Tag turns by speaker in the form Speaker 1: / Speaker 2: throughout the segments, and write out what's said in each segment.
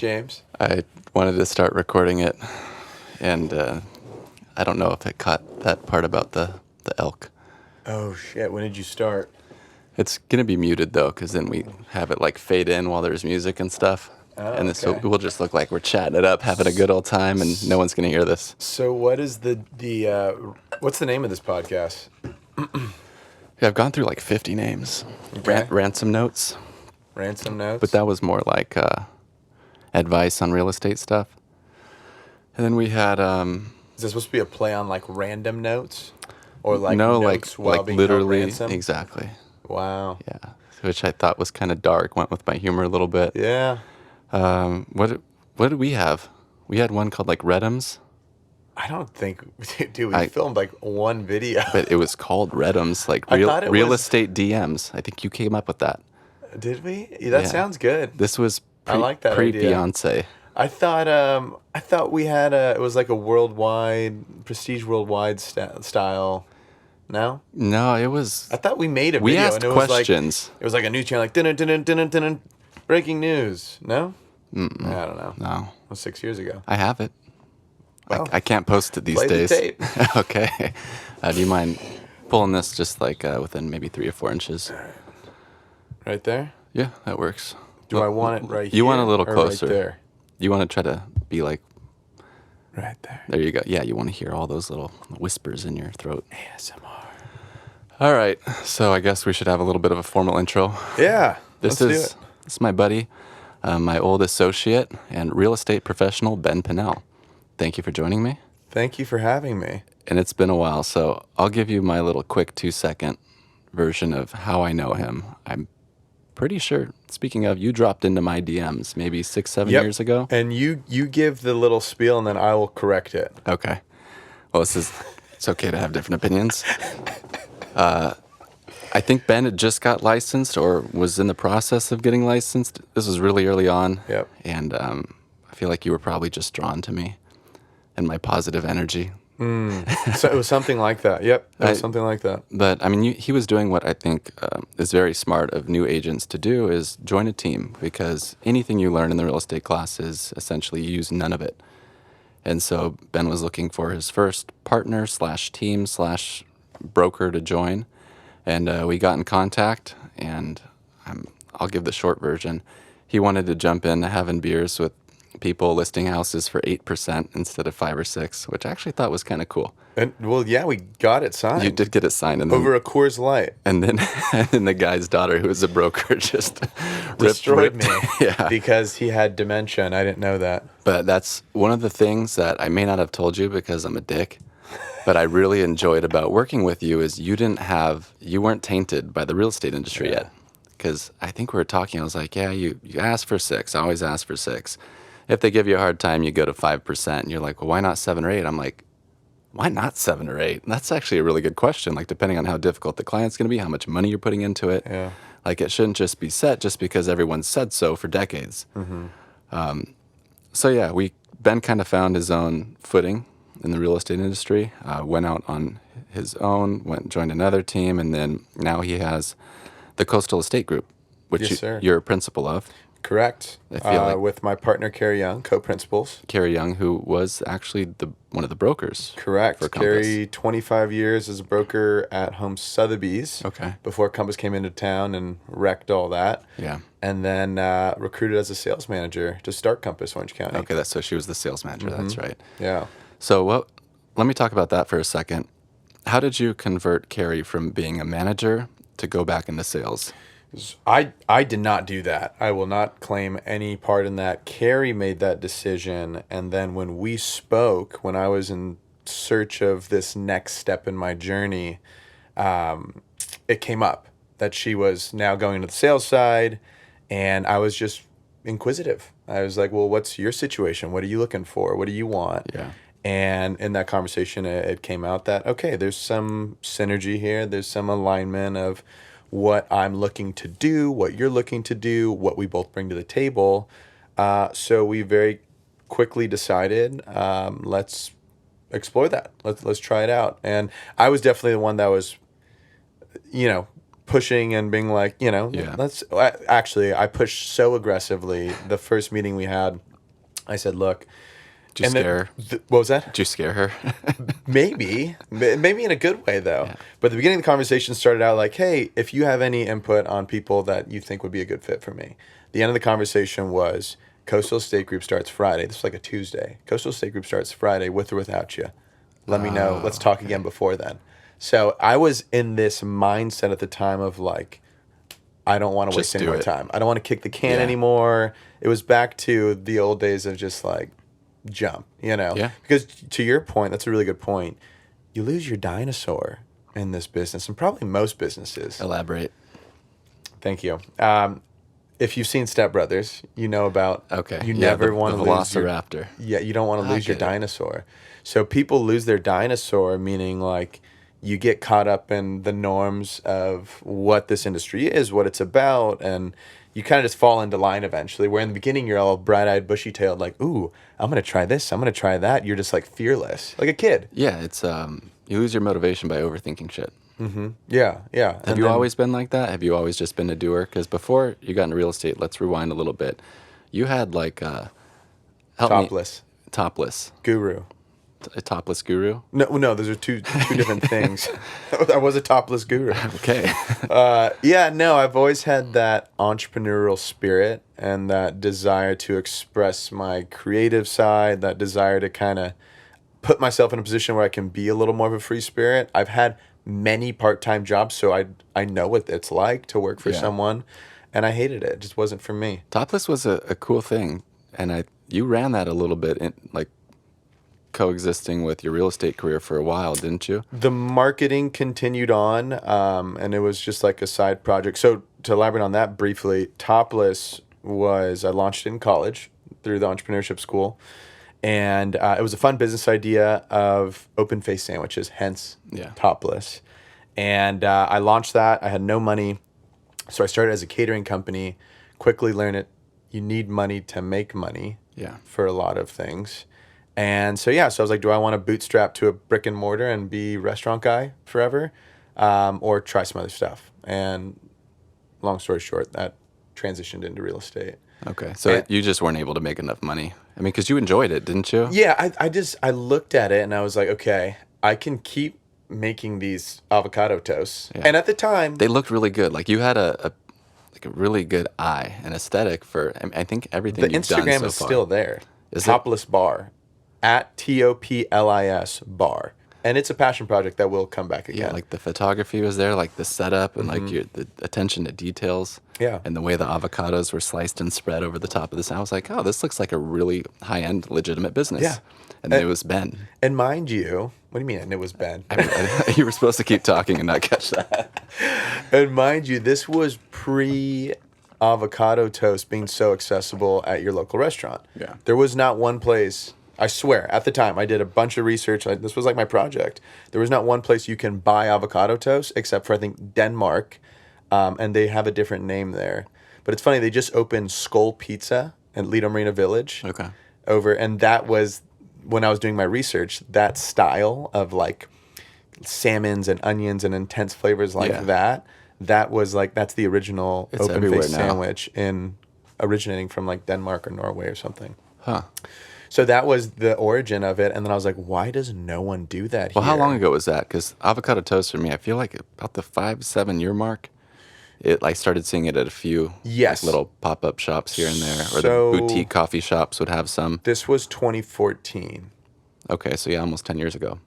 Speaker 1: James.
Speaker 2: I wanted to start recording it, and I don't know if it caught that part about the elk.
Speaker 1: Oh, shit. When did you start?
Speaker 2: It's going to be muted, though, because then we have it, like, fade in while there's music and stuff.
Speaker 1: Oh,
Speaker 2: and this
Speaker 1: okay.
Speaker 2: will just look like we're chatting it up, having a good old time, and no one's going to hear this.
Speaker 1: So what is what's the name of this podcast?
Speaker 2: Yeah, I've gone through, like, 50 names.
Speaker 1: Okay.
Speaker 2: Ransom Notes.
Speaker 1: Ransom Notes?
Speaker 2: But that was more like advice on real estate stuff. And then we had...
Speaker 1: Is this supposed to be a play on, like, random notes? Or, like,
Speaker 2: no,
Speaker 1: notes while
Speaker 2: like
Speaker 1: being
Speaker 2: literally,
Speaker 1: held ransom?
Speaker 2: exactly.
Speaker 1: Wow.
Speaker 2: Yeah, which I thought was kind of dark. Went with my humor a little bit.
Speaker 1: Yeah.
Speaker 2: What did we have? We had one called like Redums,
Speaker 1: I don't think... Dude, we filmed, like, one video.
Speaker 2: but it was called Redums, like
Speaker 1: I thought it
Speaker 2: real
Speaker 1: was-
Speaker 2: estate DMs. I think you came up with that.
Speaker 1: Did we? Yeah, that
Speaker 2: Yeah.
Speaker 1: sounds good.
Speaker 2: This was
Speaker 1: I like that
Speaker 2: pre
Speaker 1: idea.
Speaker 2: Beyonce.
Speaker 1: I thought we had it was like a worldwide, prestige worldwide style. No?
Speaker 2: No, it was.
Speaker 1: I thought we made a
Speaker 2: We
Speaker 1: video
Speaker 2: asked
Speaker 1: and it was
Speaker 2: questions.
Speaker 1: like, it was like a news channel, like, dun breaking news. No? I don't know.
Speaker 2: No,
Speaker 1: It was 6 years ago.
Speaker 2: I have it.
Speaker 1: Well,
Speaker 2: I can't post it these
Speaker 1: play the
Speaker 2: days.
Speaker 1: tape.
Speaker 2: Okay. Do you mind pulling this just like within maybe 3 or 4 inches?
Speaker 1: Right there?
Speaker 2: Yeah, that works.
Speaker 1: Do I want it right here?
Speaker 2: You want a little
Speaker 1: or
Speaker 2: closer.
Speaker 1: Right there?
Speaker 2: You want to try to be like,
Speaker 1: Right there.
Speaker 2: there you go. Yeah, you want to hear all those little whispers in your throat.
Speaker 1: ASMR.
Speaker 2: All right, so I guess we should have a little bit of a formal intro.
Speaker 1: Yeah.
Speaker 2: This
Speaker 1: let's
Speaker 2: is
Speaker 1: do it.
Speaker 2: this is my buddy, my old associate and real estate professional, Ben Pinel. Thank you for joining me.
Speaker 1: Thank you for having me.
Speaker 2: And it's been a while, so I'll give you my little quick 2-second version of how I know him. I'm pretty sure, speaking of, you dropped into my DMs maybe 6-7
Speaker 1: Yep.
Speaker 2: years ago.
Speaker 1: And you give the little spiel and then I will correct it.
Speaker 2: Okay. Well, it's okay to have different opinions. I think Ben had just got licensed or was in the process of getting licensed. This was really early on.
Speaker 1: Yep.
Speaker 2: And I feel like you were probably just drawn to me and my positive energy.
Speaker 1: So it was something like that. Yep. It was something like that.
Speaker 2: But, I mean, he was doing what I think is very smart of new agents to do is join a team, because anything you learn in the real estate class is essentially you use none of it. And so Ben was looking for his first partner / team / broker to join. And we got in contact, and I'll give the short version. He wanted to jump in having beers with people listing houses for 8% instead of 5 or 6, which I actually thought was kind of cool.
Speaker 1: And well, yeah, we got it signed.
Speaker 2: You did get it signed. And then,
Speaker 1: Over a Coors Light.
Speaker 2: and then and the guy's daughter, who was a broker, just
Speaker 1: Destroyed me.
Speaker 2: Yeah.
Speaker 1: Because he had dementia and I didn't know that.
Speaker 2: But that's one of the things that I may not have told you because I'm a dick, but I really enjoyed about working with you is you weren't tainted by the real estate industry yet. Because I think we were talking, I was like, yeah, you ask for 6. I always ask for 6. If they give you a hard time, you go to 5%. And you're like, well, why not 7 or 8? I'm like, why not 7 or 8? And that's actually a really good question. Like, depending on how difficult the client's going to be, how much money you're putting into it.
Speaker 1: Yeah.
Speaker 2: Like, it shouldn't just be set just because everyone said so for decades. So yeah, Ben kind of found his own footing in the real estate industry, went out on his own, joined another team, and then now he has the Coastal Estate Group, which
Speaker 1: Yes, sir.
Speaker 2: you're a principal of.
Speaker 1: Correct.
Speaker 2: I feel like-
Speaker 1: with my partner, Carrie Young, co-principals.
Speaker 2: Carrie Young, who was actually one of the brokers.
Speaker 1: Correct.
Speaker 2: For Compass.
Speaker 1: Carrie, 25 years as a broker at Home Sotheby's.
Speaker 2: Okay.
Speaker 1: Before Compass came into town and wrecked all that.
Speaker 2: Yeah.
Speaker 1: And then recruited as a sales manager to start Compass Orange County.
Speaker 2: Okay, so she was the sales manager. That's right.
Speaker 1: Yeah.
Speaker 2: So let me talk about that for a second. How did you convert Carrie from being a manager to go back into sales?
Speaker 1: I did not do that. I will not claim any part in that. Carrie made that decision, and then when we spoke, when I was in search of this next step in my journey, it came up that she was now going to the sales side, and I was just inquisitive. I was like, well, what's your situation? What are you looking for? What do you want?
Speaker 2: Yeah.
Speaker 1: And in that conversation, it came out that, okay, there's some synergy here. There's some alignment of what I'm looking to do, what you're looking to do, what we both bring to the table. So we very quickly decided, let's explore that. Let's try it out. And I was definitely the one that was, pushing and being like,
Speaker 2: Yeah.
Speaker 1: let's actually, I pushed so aggressively the first meeting we had I said, look,
Speaker 2: Did you scare her?
Speaker 1: What was that?
Speaker 2: Did you scare her?
Speaker 1: Maybe in a good way though.
Speaker 2: Yeah.
Speaker 1: But the beginning of the conversation started out like, hey, if you have any input on people that you think would be a good fit for me. The end of the conversation was Coastal State Group starts Friday. This is like a Tuesday. Coastal State Group starts Friday with or without you. Let me know. Let's talk again before then. So I was in this mindset at the time of like, I don't want to waste any more time. I don't want to kick the can anymore. It was back to the old days of just like jump, you know?
Speaker 2: Yeah.
Speaker 1: Because to your point, that's a really good point. You lose your dinosaur in this business, and probably most businesses.
Speaker 2: Elaborate.
Speaker 1: Thank you. If you've seen Step Brothers, you know about you
Speaker 2: Yeah,
Speaker 1: never want to lose your
Speaker 2: Velociraptor.
Speaker 1: Yeah, you don't want to lose your
Speaker 2: get it.
Speaker 1: dinosaur. So people lose their dinosaur, meaning like you get caught up in the norms of what this industry is, what it's about, and you kind of just fall into line eventually. Where in the beginning you're all bright-eyed, bushy-tailed, like, "Ooh, I'm gonna try this, I'm gonna try that." You're just like fearless, like a kid.
Speaker 2: Yeah, it's you lose your motivation by overthinking shit.
Speaker 1: Yeah, yeah.
Speaker 2: Have you always been like that? Have you always just been a doer? Because before you got into real estate, let's rewind a little bit. You had like help
Speaker 1: Topless
Speaker 2: me, topless,
Speaker 1: guru?
Speaker 2: a topless guru.
Speaker 1: No, those are two different things. I was a topless guru.
Speaker 2: Okay.
Speaker 1: Yeah, no, I've always had that entrepreneurial spirit and that desire to express my creative side, that desire to kind of put myself in a position where I can be a little more of a free spirit. I've had many part-time jobs, so I know what it's like to work for someone, and I hated it. It just wasn't for me.
Speaker 2: Topless was a cool thing, and you ran that a little bit, like coexisting with your real estate career for a while, didn't you?
Speaker 1: The marketing continued on, and it was just like a side project. So to elaborate on that briefly, Topless I launched it in college through the entrepreneurship school. And it was a fun business idea of open face sandwiches, hence Topless. And I launched that. I had no money. So I started as a catering company, quickly learned it. You need money to make money for a lot of things. And so, so I was like, do I want to bootstrap to a brick and mortar and be restaurant guy forever, or try some other stuff? And long story short, that transitioned into real estate.
Speaker 2: Okay, so you just weren't able to make enough money. I mean, because you enjoyed it, didn't you?
Speaker 1: Yeah, I looked at it and I was like, okay, I can keep making these avocado toasts. Yeah. And at the time,
Speaker 2: they looked really good. Like you had a really good eye and aesthetic for. I think everything you've done so far.
Speaker 1: The Instagram is still there. Topless Bar, at TOPLIS Bar. And it's a passion project that will come back again.
Speaker 2: Yeah, like the photography was there, like the setup and like the attention to details.
Speaker 1: Yeah.
Speaker 2: And the way the avocados were sliced and spread over the top of this. I was like, oh, this looks like a really high-end, legitimate business. Yeah. And it was Ben.
Speaker 1: And mind you, what do you mean, and it was Ben?
Speaker 2: You were supposed to keep talking and not catch that.
Speaker 1: And mind you, this was pre-avocado toast being so accessible at your local restaurant.
Speaker 2: Yeah.
Speaker 1: There was not one place... I swear, at the time, I did a bunch of research. This was like my project. There was not one place you can buy avocado toast except for, I think, Denmark, and they have a different name there. But it's funny, they just opened Skull Pizza in Lido Marina Village.
Speaker 2: Okay.
Speaker 1: And that was, when I was doing my research, that style of like salmons and onions and intense flavors like that was like, that's the original open-faced sandwich originating from like Denmark or Norway or something.
Speaker 2: Huh.
Speaker 1: So that was the origin of it, and then I was like, why does no one do that here?
Speaker 2: Well, how long ago was that? Because avocado toast for me, I feel like about the 5-7 year mark, I started seeing it at a few like, little pop-up shops here and there, or the boutique coffee shops would have some.
Speaker 1: This was 2014.
Speaker 2: Okay, so yeah, almost 10 years ago.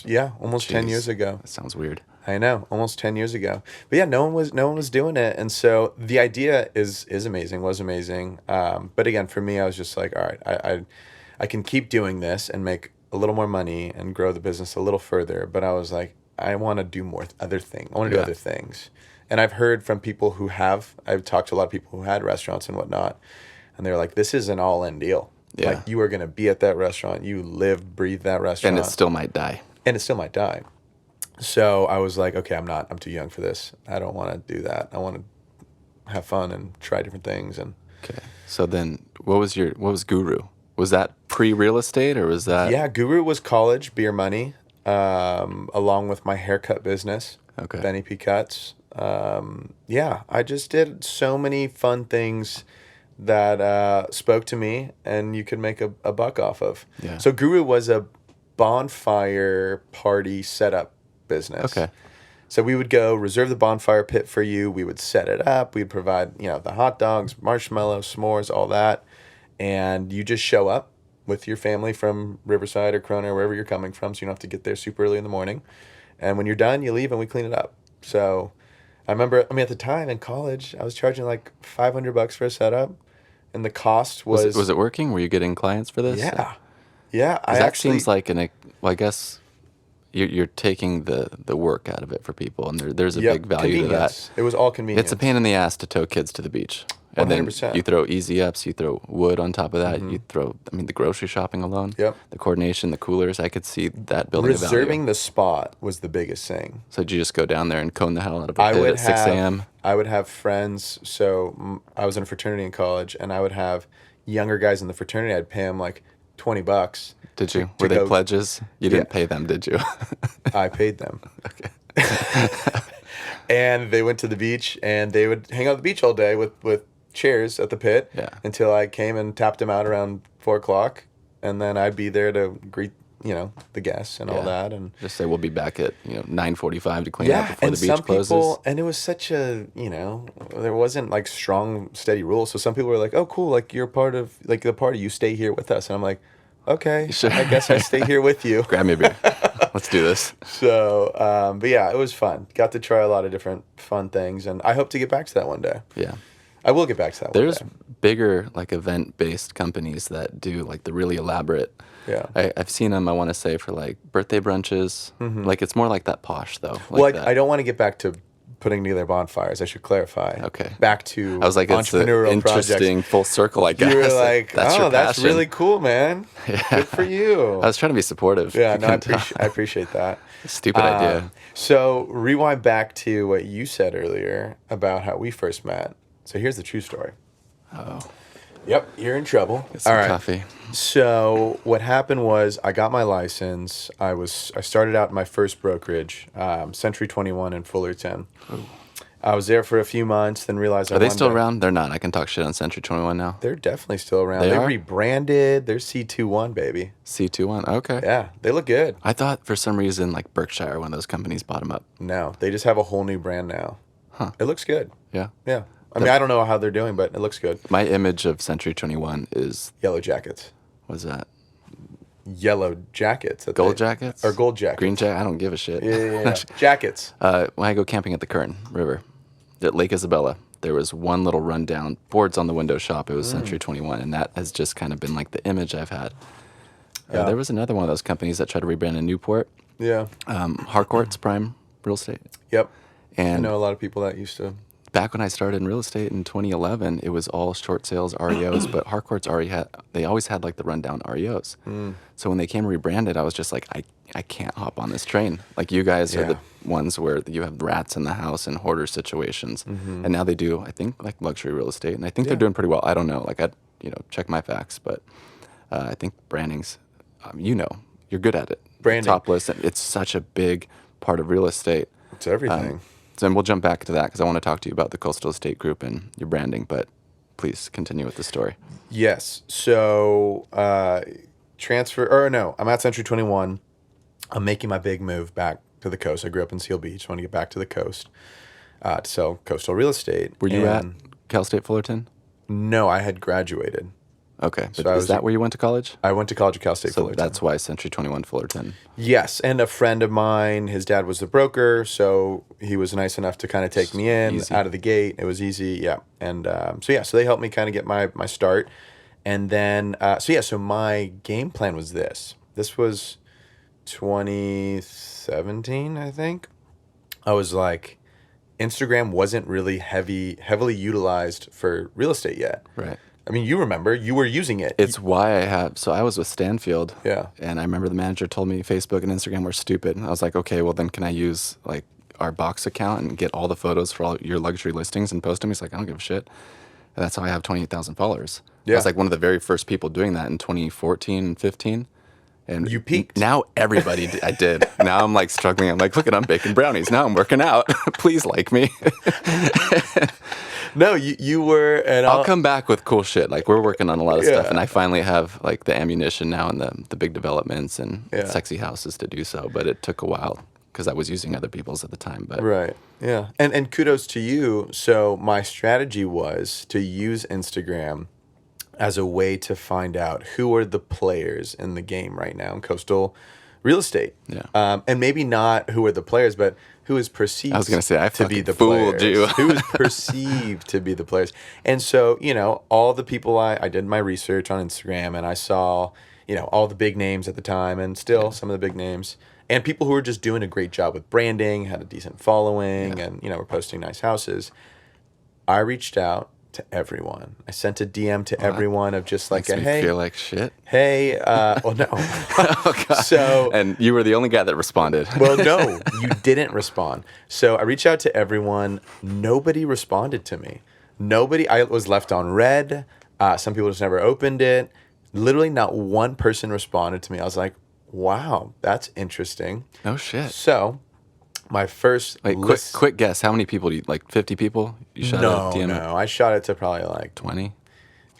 Speaker 1: Yeah, almost 10 years ago.
Speaker 2: That sounds weird.
Speaker 1: I know, almost 10 years ago. But yeah, no one was doing it, and so the idea was amazing. But again, for me, I was just like, all right, I can keep doing this and make a little more money and grow the business a little further. But I was like, I want to do other things. I want to do other things. And I've heard from people I've talked to a lot of people who had restaurants and whatnot. And they're like, this is an all-in deal. Yeah. Like you are going to be at that restaurant. You live, breathe that restaurant.
Speaker 2: And it still might die.
Speaker 1: So I was like, okay, I'm too young for this. I don't want to do that. I want to have fun and try different things. And
Speaker 2: okay. So then what was Guru? Was that pre-real estate or was that?
Speaker 1: Yeah, Guru was college, beer money, along with my haircut business, Benny P. Cuts. I just did so many fun things that spoke to me and you could make a buck off of.
Speaker 2: Yeah.
Speaker 1: So Guru was a bonfire party setup business.
Speaker 2: Okay.
Speaker 1: So we would go reserve the bonfire pit for you. We would set it up. We'd provide, the hot dogs, marshmallows, s'mores, all that. And you just show up with your family from Riverside or Corona or wherever you're coming from. So you don't have to get there super early in the morning. And when you're done, you leave and we clean it up. So I remember, at the time in college, I was charging like $500 for a setup. And the cost was...
Speaker 2: Was it working? Were you getting clients for this?
Speaker 1: Yeah. Yeah.
Speaker 2: Seems like well, I guess you're taking the work out of it for people, and there's a big value to that.
Speaker 1: It was all convenience.
Speaker 2: It's a pain in the ass to tow kids to the beach. And
Speaker 1: 100%.
Speaker 2: then you throw easy ups, you throw wood on top of that, you throw, the grocery shopping alone,
Speaker 1: Yep.
Speaker 2: the coordination, the coolers, I could see that building a value.
Speaker 1: Reserving the spot was the biggest thing.
Speaker 2: So did you just go down there and cone the hell out of a pit at 6 a.m.?
Speaker 1: I would have friends, so I was in a fraternity in college, and I would have younger guys in the fraternity. I'd pay them like $20.
Speaker 2: Did you? Were they pledges? You didn't pay them, did you?
Speaker 1: I paid them.
Speaker 2: Okay.
Speaker 1: And they went to the beach, and they would hang out at the beach all day with chairs at the pit until I came and tapped them out around 4 o'clock, and then I'd be there to greet the guests and all that, and
Speaker 2: just say we'll be back at 9:45 to clean up before
Speaker 1: and
Speaker 2: the beach
Speaker 1: some
Speaker 2: closes.
Speaker 1: People, and it was such a there wasn't like strong steady rules, so some people were like, oh cool, like you're part of like the party, you stay here with us, and I'm like, okay,
Speaker 2: sure.
Speaker 1: I guess I stay here with you.
Speaker 2: Grab me a beer. Let's do this.
Speaker 1: So but yeah, it was fun. Got to try a lot of different fun things, and I hope to get back to that one day.
Speaker 2: Yeah,
Speaker 1: I will get back to that
Speaker 2: There's
Speaker 1: one day.
Speaker 2: bigger like event-based companies that do like the really elaborate.
Speaker 1: Yeah.
Speaker 2: I've seen them, I want to say, for like birthday brunches. Like it's more like that posh though.
Speaker 1: Well, I don't want to get back to putting together bonfires. I should clarify.
Speaker 2: Okay.
Speaker 1: Back to
Speaker 2: I was like, it's an
Speaker 1: entrepreneurial
Speaker 2: interesting
Speaker 1: projects.
Speaker 2: full circle, I guess.
Speaker 1: You were like,
Speaker 2: that's your
Speaker 1: that's
Speaker 2: passion.
Speaker 1: really cool, man.
Speaker 2: Yeah.
Speaker 1: Good for you.
Speaker 2: I was trying to be supportive.
Speaker 1: Yeah,
Speaker 2: You
Speaker 1: no, I
Speaker 2: couldn't tell.
Speaker 1: appreciate that.
Speaker 2: Stupid idea.
Speaker 1: So rewind back to what you said earlier about how we first met. So here's the true story.
Speaker 2: Oh.
Speaker 1: Yep, you're in trouble.
Speaker 2: Get some
Speaker 1: All right.
Speaker 2: coffee.
Speaker 1: So what happened was I got my license. I started out in my first brokerage, Century 21 in Fullerton.
Speaker 2: Ooh.
Speaker 1: I was there for a few months, then realized
Speaker 2: Are they still around? They're not. I can talk shit on Century 21 now.
Speaker 1: They're definitely still around.
Speaker 2: They are?
Speaker 1: Rebranded. They're C21, baby.
Speaker 2: C21. Okay.
Speaker 1: Yeah, they look good.
Speaker 2: I thought for some reason like Berkshire, one of those companies, bought them up.
Speaker 1: No, they just have a whole new brand now.
Speaker 2: Huh.
Speaker 1: It looks good.
Speaker 2: Yeah.
Speaker 1: Yeah. I mean, I don't know how they're doing, but it looks good.
Speaker 2: My image of Century 21 is,
Speaker 1: Yellow jackets.
Speaker 2: what's that?
Speaker 1: Yellow jackets.
Speaker 2: Gold jackets?
Speaker 1: Or gold jackets.
Speaker 2: Green jacket? I don't give a shit.
Speaker 1: Yeah. Jackets.
Speaker 2: When I go camping at the Kern River, at Lake Isabella, there was one little rundown, boards on the window shop. It was Century 21, and that has just kind of been like the image I've had.
Speaker 1: Yeah.
Speaker 2: There was another one of those companies that tried to rebrand in Newport,
Speaker 1: Yeah.
Speaker 2: Harcourt's Prime Real Estate.
Speaker 1: Yep. I
Speaker 2: And
Speaker 1: know a lot of people that used to.
Speaker 2: back when I started in real estate in 2011, it was all short sales REOs, but Harcourt's they always had like the rundown REOs. So when they came rebranded, I was just like, I can't hop on this train. Like you guys are
Speaker 1: Yeah.
Speaker 2: the ones where you have rats in the house and hoarder situations. And now they do, I think, like luxury real estate. And I think they're doing pretty well. I don't know. Like check my facts, but I think branding's, you're good at it.
Speaker 1: Branding.
Speaker 2: Top list. It's such a big part of real estate.
Speaker 1: It's everything.
Speaker 2: So we'll jump back to that because I want to talk to you about the Coastal Estate Group and your branding, but please continue with the story.
Speaker 1: Yes. So I'm at Century 21. I'm making my big move back to the coast. I grew up in Seal Beach. I want to get back to the coast to sell coastal real estate.
Speaker 2: Were you at Cal State Fullerton?
Speaker 1: No, I had graduated.
Speaker 2: Okay.
Speaker 1: So
Speaker 2: But is that where you went to college?
Speaker 1: I went to college at Cal State
Speaker 2: So
Speaker 1: Fullerton.
Speaker 2: that's why Century 21 Fullerton.
Speaker 1: Yes, and a friend of mine, his dad was the broker, so he was nice enough to kind of take me in
Speaker 2: Easy.
Speaker 1: out of the gate. It was easy, yeah. And so they helped me kind of get my start. And then, so my game plan was this. This was 2017, I think. I was like, Instagram wasn't really heavily utilized for real estate yet.
Speaker 2: Right.
Speaker 1: I mean, you remember, you were using it.
Speaker 2: It's why I was with Stanfield.
Speaker 1: Yeah.
Speaker 2: And I remember the manager told me Facebook and Instagram were stupid. And I was like, okay, well then can I use like our box account and get all the photos for all your luxury listings and post them? He's like, I don't give a shit. And that's how I have 28,000 followers.
Speaker 1: Yeah.
Speaker 2: I was like one of the very first people doing that in 2014 and 15. And
Speaker 1: You peaked.
Speaker 2: now everybody, I did. Now I'm like struggling. I'm like, look at, I'm baking brownies. Now I'm working out. Please like me.
Speaker 1: No, you were, and
Speaker 2: I'll come back with cool shit. Like we're working on a lot of stuff,
Speaker 1: Yeah.
Speaker 2: and I finally have like the ammunition now and the big developments and
Speaker 1: Yeah.
Speaker 2: sexy houses to do so. But it took a while because I was using other people's at the time. But
Speaker 1: Right. Yeah. And kudos to you. So my strategy was to use Instagram as a way to find out who are the players in the game right now in coastal real estate.
Speaker 2: Yeah.
Speaker 1: And maybe not who are the players, but who is perceived
Speaker 2: I was gonna say, I
Speaker 1: to be
Speaker 2: fucking
Speaker 1: the
Speaker 2: fooled
Speaker 1: players.
Speaker 2: you.
Speaker 1: Who is perceived to be the players. And so, all the people I did my research on Instagram and I saw, all the big names at the time and still some of the big names. And people who were just doing a great job with branding, had a decent following, and, were posting nice houses. I reached out to everyone. I sent a DM to everyone of just like
Speaker 2: makes
Speaker 1: a,
Speaker 2: me
Speaker 1: hey,
Speaker 2: feel like shit.
Speaker 1: hey, well, no.
Speaker 2: Oh, God.
Speaker 1: So,
Speaker 2: And you were the only guy that responded.
Speaker 1: well, no, you didn't respond. So I reached out to everyone. Nobody responded to me. I was left on red. Some people just never opened it. Literally not one person responded to me. I was like, wow, that's interesting.
Speaker 2: No shit.
Speaker 1: So my first
Speaker 2: Like quick guess. How many people do you like? 50 people? You shot
Speaker 1: no,
Speaker 2: a DM at
Speaker 1: no. I shot it to probably like
Speaker 2: 20?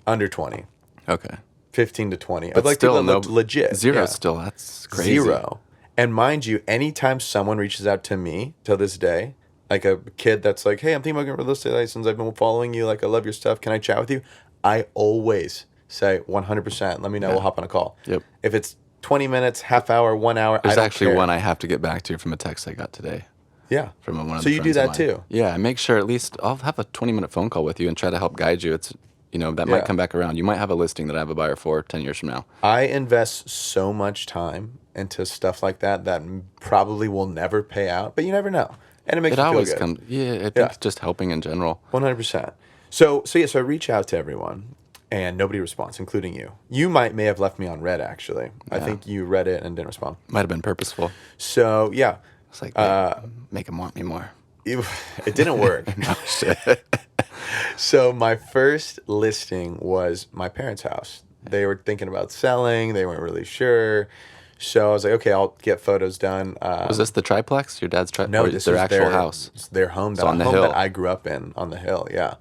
Speaker 1: under 20,
Speaker 2: Okay.
Speaker 1: 15 to 20.
Speaker 2: But
Speaker 1: like
Speaker 2: still,
Speaker 1: people that looked legit.
Speaker 2: Zero
Speaker 1: Yeah.
Speaker 2: still. That's crazy.
Speaker 1: Zero. And mind you, anytime someone reaches out to me till this day, like a kid that's like, hey, I'm thinking about getting a real estate license. I've been following you. Like, I love your stuff. Can I chat with you? I always say 100%. Let me know. We'll hop on a call.
Speaker 2: Yep.
Speaker 1: If it's 20 minutes, half hour, 1 hour,
Speaker 2: There's
Speaker 1: I don't
Speaker 2: actually
Speaker 1: care.
Speaker 2: one I have to get back to from a text I got today.
Speaker 1: Yeah.
Speaker 2: From one of
Speaker 1: So
Speaker 2: the
Speaker 1: you do
Speaker 2: friends of
Speaker 1: that
Speaker 2: mine.
Speaker 1: too?
Speaker 2: Yeah, I make sure at least I'll have a 20-minute phone call with you and try to help guide you. It's, that might
Speaker 1: Yeah.
Speaker 2: come back around. You might have a listing that I have a buyer for 10 years from now.
Speaker 1: I invest so much time into stuff like that probably will never pay out, but you never know. And it makes
Speaker 2: It
Speaker 1: you feel
Speaker 2: always
Speaker 1: good.
Speaker 2: comes. Yeah, I think
Speaker 1: Yeah.
Speaker 2: just helping in general.
Speaker 1: 100%. So I reach out to everyone, and nobody responds, including you. You may have left me on red, actually. I think you read it and didn't respond.
Speaker 2: Might have been purposeful.
Speaker 1: So, yeah.
Speaker 2: It's like, make them want me more.
Speaker 1: It didn't work.
Speaker 2: No shit.
Speaker 1: So my first listing was my parents' house. They were thinking about selling. They weren't really sure. So I was like, okay, I'll get photos done.
Speaker 2: Was this the triplex? Your dad's triplex?
Speaker 1: No,
Speaker 2: or
Speaker 1: this
Speaker 2: their
Speaker 1: is
Speaker 2: actual house?
Speaker 1: It's their home.
Speaker 2: on the
Speaker 1: home
Speaker 2: hill.
Speaker 1: that I grew up in on the hill. Yeah.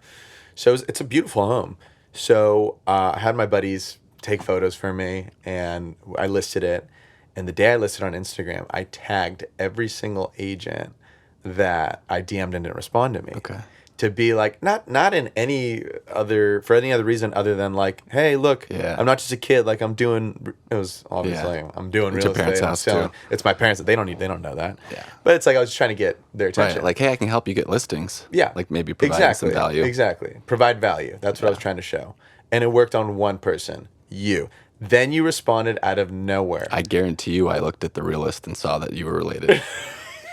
Speaker 1: So it's a beautiful home. So I had my buddies take photos for me, and I listed it. And the day I listed on Instagram, I tagged every single agent that I DM'd and didn't respond to me.
Speaker 2: Okay.
Speaker 1: To be like, not in any other reason other than like, hey, look,
Speaker 2: Yeah.
Speaker 1: I'm not just a kid. Like I'm doing. It was obviously I'm doing
Speaker 2: It's
Speaker 1: real
Speaker 2: your parents'
Speaker 1: estate. I'm
Speaker 2: house,
Speaker 1: selling.
Speaker 2: too.
Speaker 1: It's my parents. They don't know that.
Speaker 2: Yeah.
Speaker 1: But it's like I was trying to get their attention.
Speaker 2: Right. Like, hey, I can help you get listings.
Speaker 1: Yeah.
Speaker 2: Like maybe provide some value.
Speaker 1: Exactly. Provide value. That's what I was trying to show. And it worked on one person, you. Then you responded out of nowhere.
Speaker 2: I guarantee you I looked at the realist and saw that you were related.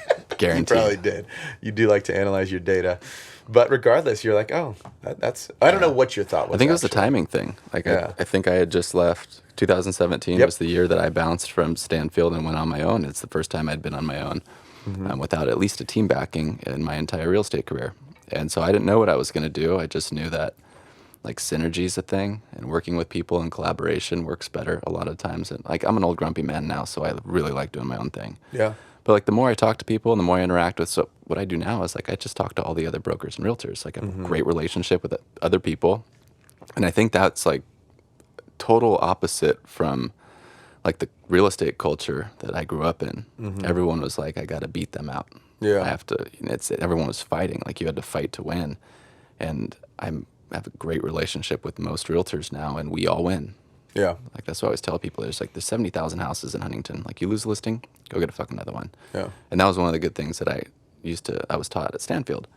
Speaker 1: You
Speaker 2: Guaranteed.
Speaker 1: probably did. You do like to analyze your data. But regardless, you're like, oh, that's... I don't know what your thought was.
Speaker 2: I think it was the
Speaker 1: actually.
Speaker 2: timing thing. Like,
Speaker 1: Yeah.
Speaker 2: I think I had just left. 2017
Speaker 1: Yep.
Speaker 2: was the year that I bounced from Stanfield and went on my own. It's the first time I'd been on my own without at least a team backing in my entire real estate career. And so I didn't know what I was going to do. I just knew that like synergy is a thing, and working with people and collaboration works better a lot of times. And like I'm an old grumpy man now, so I really like doing my own thing.
Speaker 1: Yeah.
Speaker 2: But like the more I talk to people and the more I interact with, so what I do now is like I just talk to all the other brokers and realtors. Like I have a great relationship with other people, and I think that's like total opposite from like the real estate culture that I grew up in. Everyone was like, I got to beat them out.
Speaker 1: Yeah.
Speaker 2: I have to. Everyone was fighting. Like you had to fight to win, and I have a great relationship with most realtors now, and we all win.
Speaker 1: Yeah.
Speaker 2: Like that's what I always tell people. There's 70,000 houses in Huntington. Like you lose a listing, go get a fucking another one.
Speaker 1: Yeah.
Speaker 2: And that was one of the good things that I was taught at Stanfield,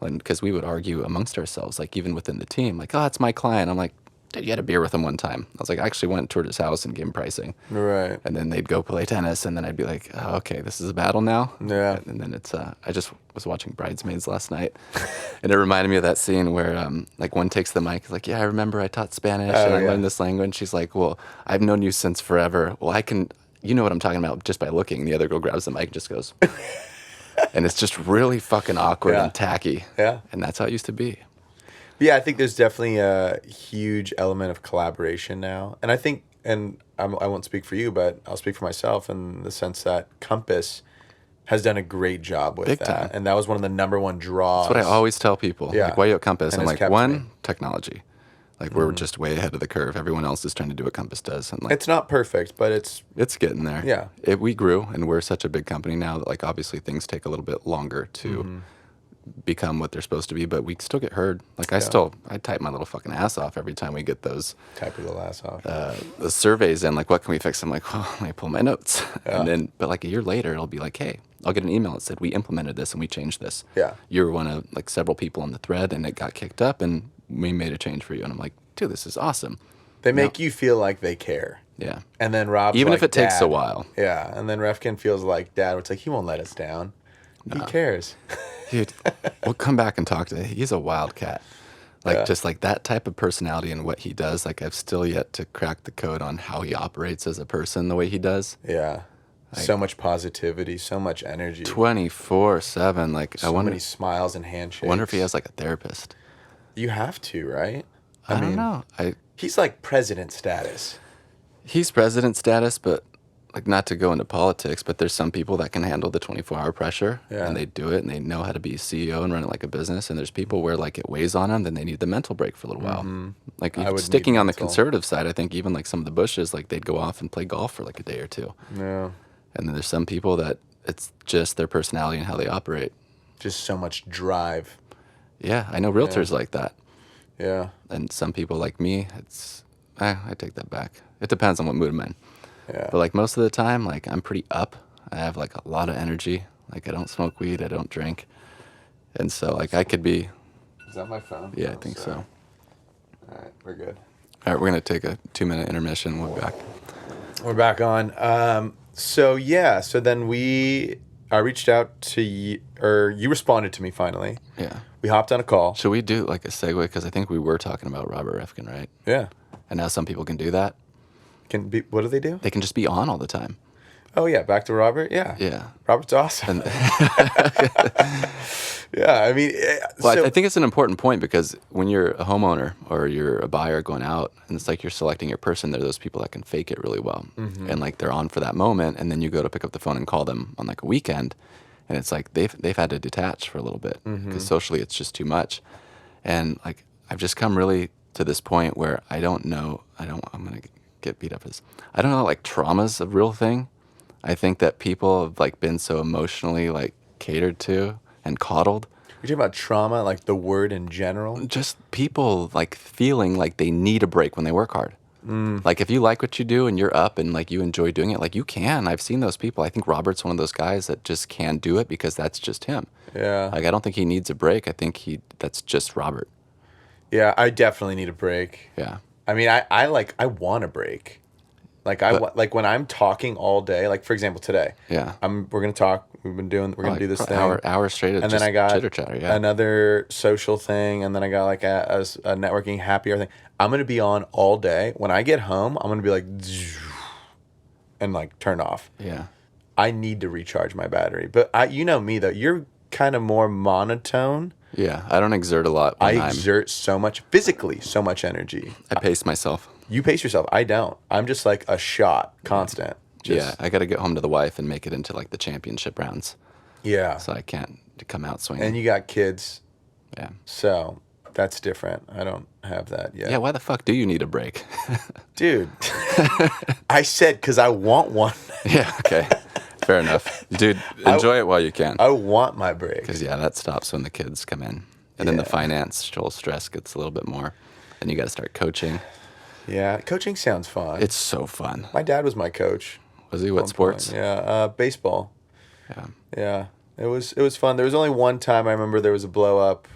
Speaker 2: because we would argue amongst ourselves, like even within the team, like, oh, it's my client. I'm like, dude, you had a beer with him one time. I was like, I actually went and toured his house and gave him pricing.
Speaker 1: Right.
Speaker 2: And then they'd go play tennis, and then I'd be like, oh, okay, this is a battle now.
Speaker 1: Yeah.
Speaker 2: And then it's I just was watching Bridesmaids last night, and it reminded me of that scene where like one takes the mic, is like, yeah, I remember I taught Spanish and I
Speaker 1: yeah.
Speaker 2: learned this language. She's like, well, I've known you since forever. Well, I can, you know what I'm talking about just by looking. The other girl grabs the mic and just goes, and it's just really fucking awkward
Speaker 1: Yeah.
Speaker 2: and tacky.
Speaker 1: Yeah.
Speaker 2: And that's how it used to be.
Speaker 1: Yeah, I think there's definitely a huge element of collaboration now. And I think and I won't speak for you, but I'll speak for myself in the sense that Compass has done a great job with
Speaker 2: Big
Speaker 1: that.
Speaker 2: time.
Speaker 1: And that was one of the number one draws.
Speaker 2: That's what I always tell people.
Speaker 1: Yeah.
Speaker 2: Like, why you at Compass?
Speaker 1: And
Speaker 2: I'm
Speaker 1: it's
Speaker 2: like,
Speaker 1: kept
Speaker 2: one,
Speaker 1: me.
Speaker 2: technology. Like, we're just way ahead of the curve. Everyone else is trying to do what Compass does. And like,
Speaker 1: It's not perfect, but it's
Speaker 2: getting there.
Speaker 1: Yeah.
Speaker 2: We grew, and we're such a big company now that, like, obviously things take a little bit longer to become what they're supposed to be, but we still get heard. Like, I type my little fucking ass off every time we get those
Speaker 1: type of the last off.
Speaker 2: the surveys in, like, what can we fix? I'm like, oh, let me pull my notes. And then, but like a year later, it'll be like, hey, I'll get an email that said, we implemented this and we changed this.
Speaker 1: Yeah.
Speaker 2: You're one of like several people on the thread and it got kicked up and we made a change for you. And I'm like, dude, this is awesome.
Speaker 1: They make you feel like they care.
Speaker 2: Yeah.
Speaker 1: And then Rob's
Speaker 2: Even
Speaker 1: like,
Speaker 2: if it takes a
Speaker 1: "Dad."
Speaker 2: while.
Speaker 1: Yeah. And then Refkin feels like Dad. It's like, he won't let us down. He cares.
Speaker 2: Dude, we'll come back and talk to him. He's a wild cat. Like,
Speaker 1: Yeah.
Speaker 2: just like that type of personality and what he does. Like, I've still yet to crack the code on how he operates as a person the way he does.
Speaker 1: Yeah. So much positivity, so much energy.
Speaker 2: 24/7. Like,
Speaker 1: So many smiles and handshakes.
Speaker 2: I wonder if he has like a therapist.
Speaker 1: You have to, right?
Speaker 2: I don't know.
Speaker 1: He's like president status.
Speaker 2: He's president status, but like, not to go into politics, but there's some people that can handle the 24-hour pressure
Speaker 1: Yeah.
Speaker 2: and they do it and they know how to be a CEO and run it like a business. And there's people where like it weighs on them, then they need the mental break for a little while. Like,
Speaker 1: I would
Speaker 2: sticking
Speaker 1: need
Speaker 2: on the
Speaker 1: mental.
Speaker 2: conservative side, I think even like some of the Bushes, like they'd go off and play golf for like a day or two.
Speaker 1: Yeah.
Speaker 2: And then there's some people that it's just their personality and how they operate.
Speaker 1: Just so much drive.
Speaker 2: Yeah, I know realtors like that.
Speaker 1: Yeah.
Speaker 2: And some people like me, I take that back. It depends on what mood I'm in.
Speaker 1: Yeah.
Speaker 2: But like most of the time, like I'm pretty up. I have like a lot of energy. Like I don't smoke weed, I don't drink. And so like I could be,
Speaker 1: Is that my phone?
Speaker 2: yeah, I think so.
Speaker 1: All right, we're good.
Speaker 2: All right, we're going to take a 2-minute intermission. We'll be back.
Speaker 1: We're back on. So then I reached out to you, or you responded to me finally.
Speaker 2: Yeah.
Speaker 1: We hopped on a call.
Speaker 2: Should we do like a segue? Because I think we were talking about Robert Refkin, right?
Speaker 1: Yeah.
Speaker 2: And now some people can do that.
Speaker 1: What do they do?
Speaker 2: They can just be on all the time.
Speaker 1: Oh yeah, back to Robert. Yeah.
Speaker 2: Yeah.
Speaker 1: Robert's awesome. Yeah, I mean,
Speaker 2: Well, I think it's an important point because when you're a homeowner or you're a buyer going out, and it's like you're selecting your person, there are those people that can fake it really well. And like they're on for that moment, and then you go to pick up the phone and call them on like a weekend, and it's like they've had to detach for a little bit because socially it's just too much. And like I've just come really to this point where I'm gonna get beat up as I don't know, like trauma's a real thing. I think that people have like been so emotionally like catered to and coddled.
Speaker 1: You're talking about trauma, like the word in general?
Speaker 2: Just people like feeling like they need a break when they work hard. Like if you like what you do and you're up and like you enjoy doing it, like you can. I've seen those people. I think Robert's one of those guys that just can do it because that's just him.
Speaker 1: Yeah.
Speaker 2: Like I don't think he needs a break. I think that's just Robert.
Speaker 1: Yeah, I definitely need a break.
Speaker 2: Yeah.
Speaker 1: I mean, I want a break. Like like when I'm talking all day, like for example today.
Speaker 2: Yeah.
Speaker 1: We're gonna talk. We're gonna do this thing.
Speaker 2: Hour straight of
Speaker 1: And
Speaker 2: just
Speaker 1: then I got
Speaker 2: chitter chatter. Yeah.
Speaker 1: another social thing, and then I got like a networking happy hour thing. I'm gonna be on all day. When I get home, I'm gonna be like, and like turn off.
Speaker 2: Yeah.
Speaker 1: I need to recharge my battery. But you know me though, you're kind of more monotone.
Speaker 2: Yeah. I don't exert a lot. When
Speaker 1: I exert so much physically, so much energy.
Speaker 2: I pace myself.
Speaker 1: You pace yourself. I don't. I'm just like a shot, constant.
Speaker 2: Yeah. I got to get home to the wife and make it into like the championship rounds.
Speaker 1: Yeah.
Speaker 2: So I can't come out swinging.
Speaker 1: And you got kids.
Speaker 2: Yeah.
Speaker 1: So that's different. I don't have that yet.
Speaker 2: Yeah. Why the fuck do you need a break?
Speaker 1: Dude, I said because I want one.
Speaker 2: Yeah. Okay. Fair enough. Dude, enjoy it while you can.
Speaker 1: I want my break.
Speaker 2: Because, yeah, that stops when the kids come in. And then the financial stress gets a little bit more. Then you got to start coaching.
Speaker 1: Yeah, coaching sounds fun.
Speaker 2: It's so fun.
Speaker 1: My dad was my coach.
Speaker 2: Was he? What sports?
Speaker 1: Yeah, baseball.
Speaker 2: Yeah.
Speaker 1: Yeah, it was fun. There was only one time I remember there was a blow up.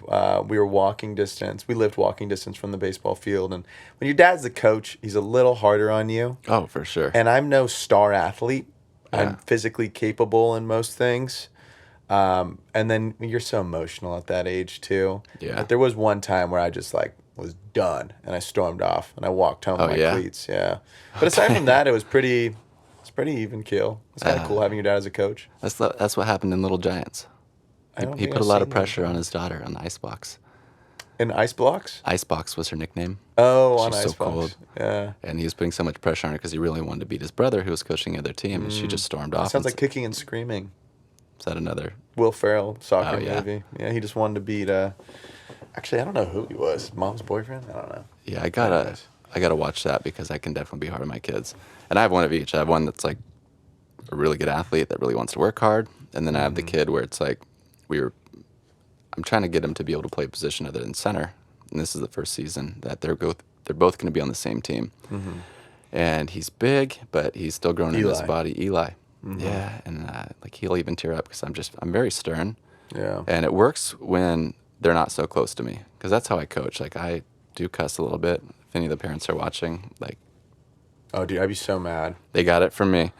Speaker 1: We were walking distance. We lived walking distance from the baseball field. And when your dad's the coach, he's a little harder on you.
Speaker 2: Oh, for sure.
Speaker 1: And I'm no star athlete.
Speaker 2: Yeah.
Speaker 1: I'm physically capable in most things. And then you're so emotional at that age too.
Speaker 2: Yeah.
Speaker 1: But there was one time where I just like was done and I stormed off and I walked home with my cleats. Yeah. But aside from that, it's pretty even keel. It's kind of cool having your dad as a coach.
Speaker 2: That's what happened in Little Giants. He put a lot of pressure on his daughter on the icebox.
Speaker 1: In ice blocks?
Speaker 2: Icebox was her nickname.
Speaker 1: Oh,
Speaker 2: She's
Speaker 1: on
Speaker 2: so
Speaker 1: ice blocks.
Speaker 2: cold.
Speaker 1: Yeah.
Speaker 2: And he was putting so much pressure on her because he really wanted to beat his brother who was coaching the other team, and she just stormed off.
Speaker 1: Sounds like Kicking and Screaming.
Speaker 2: Is that another?
Speaker 1: Will Ferrell soccer
Speaker 2: Oh, yeah.
Speaker 1: movie. Yeah, he just wanted to beat. Actually, I don't know who he was. Mom's boyfriend. I don't know.
Speaker 2: Yeah, I
Speaker 1: Anyways.
Speaker 2: gotta watch that because I can definitely be hard on my kids. And I have one of each. I have one that's like a really good athlete that really wants to work hard, and then I have the kid where it's like I'm trying to get him to be able to play a position other than center. And this is the first season that they're both going to be on the same team. And he's big, but he's still growing in his
Speaker 1: Eli.
Speaker 2: body. Eli. Yeah, and like he'll even tear up because I'm very stern.
Speaker 1: Yeah.
Speaker 2: And it works when they're not so close to me because that's how I coach. Like I do cuss a little bit. If any of the parents are watching, like
Speaker 1: Oh, dude, I'd be so mad.
Speaker 2: they got it from me.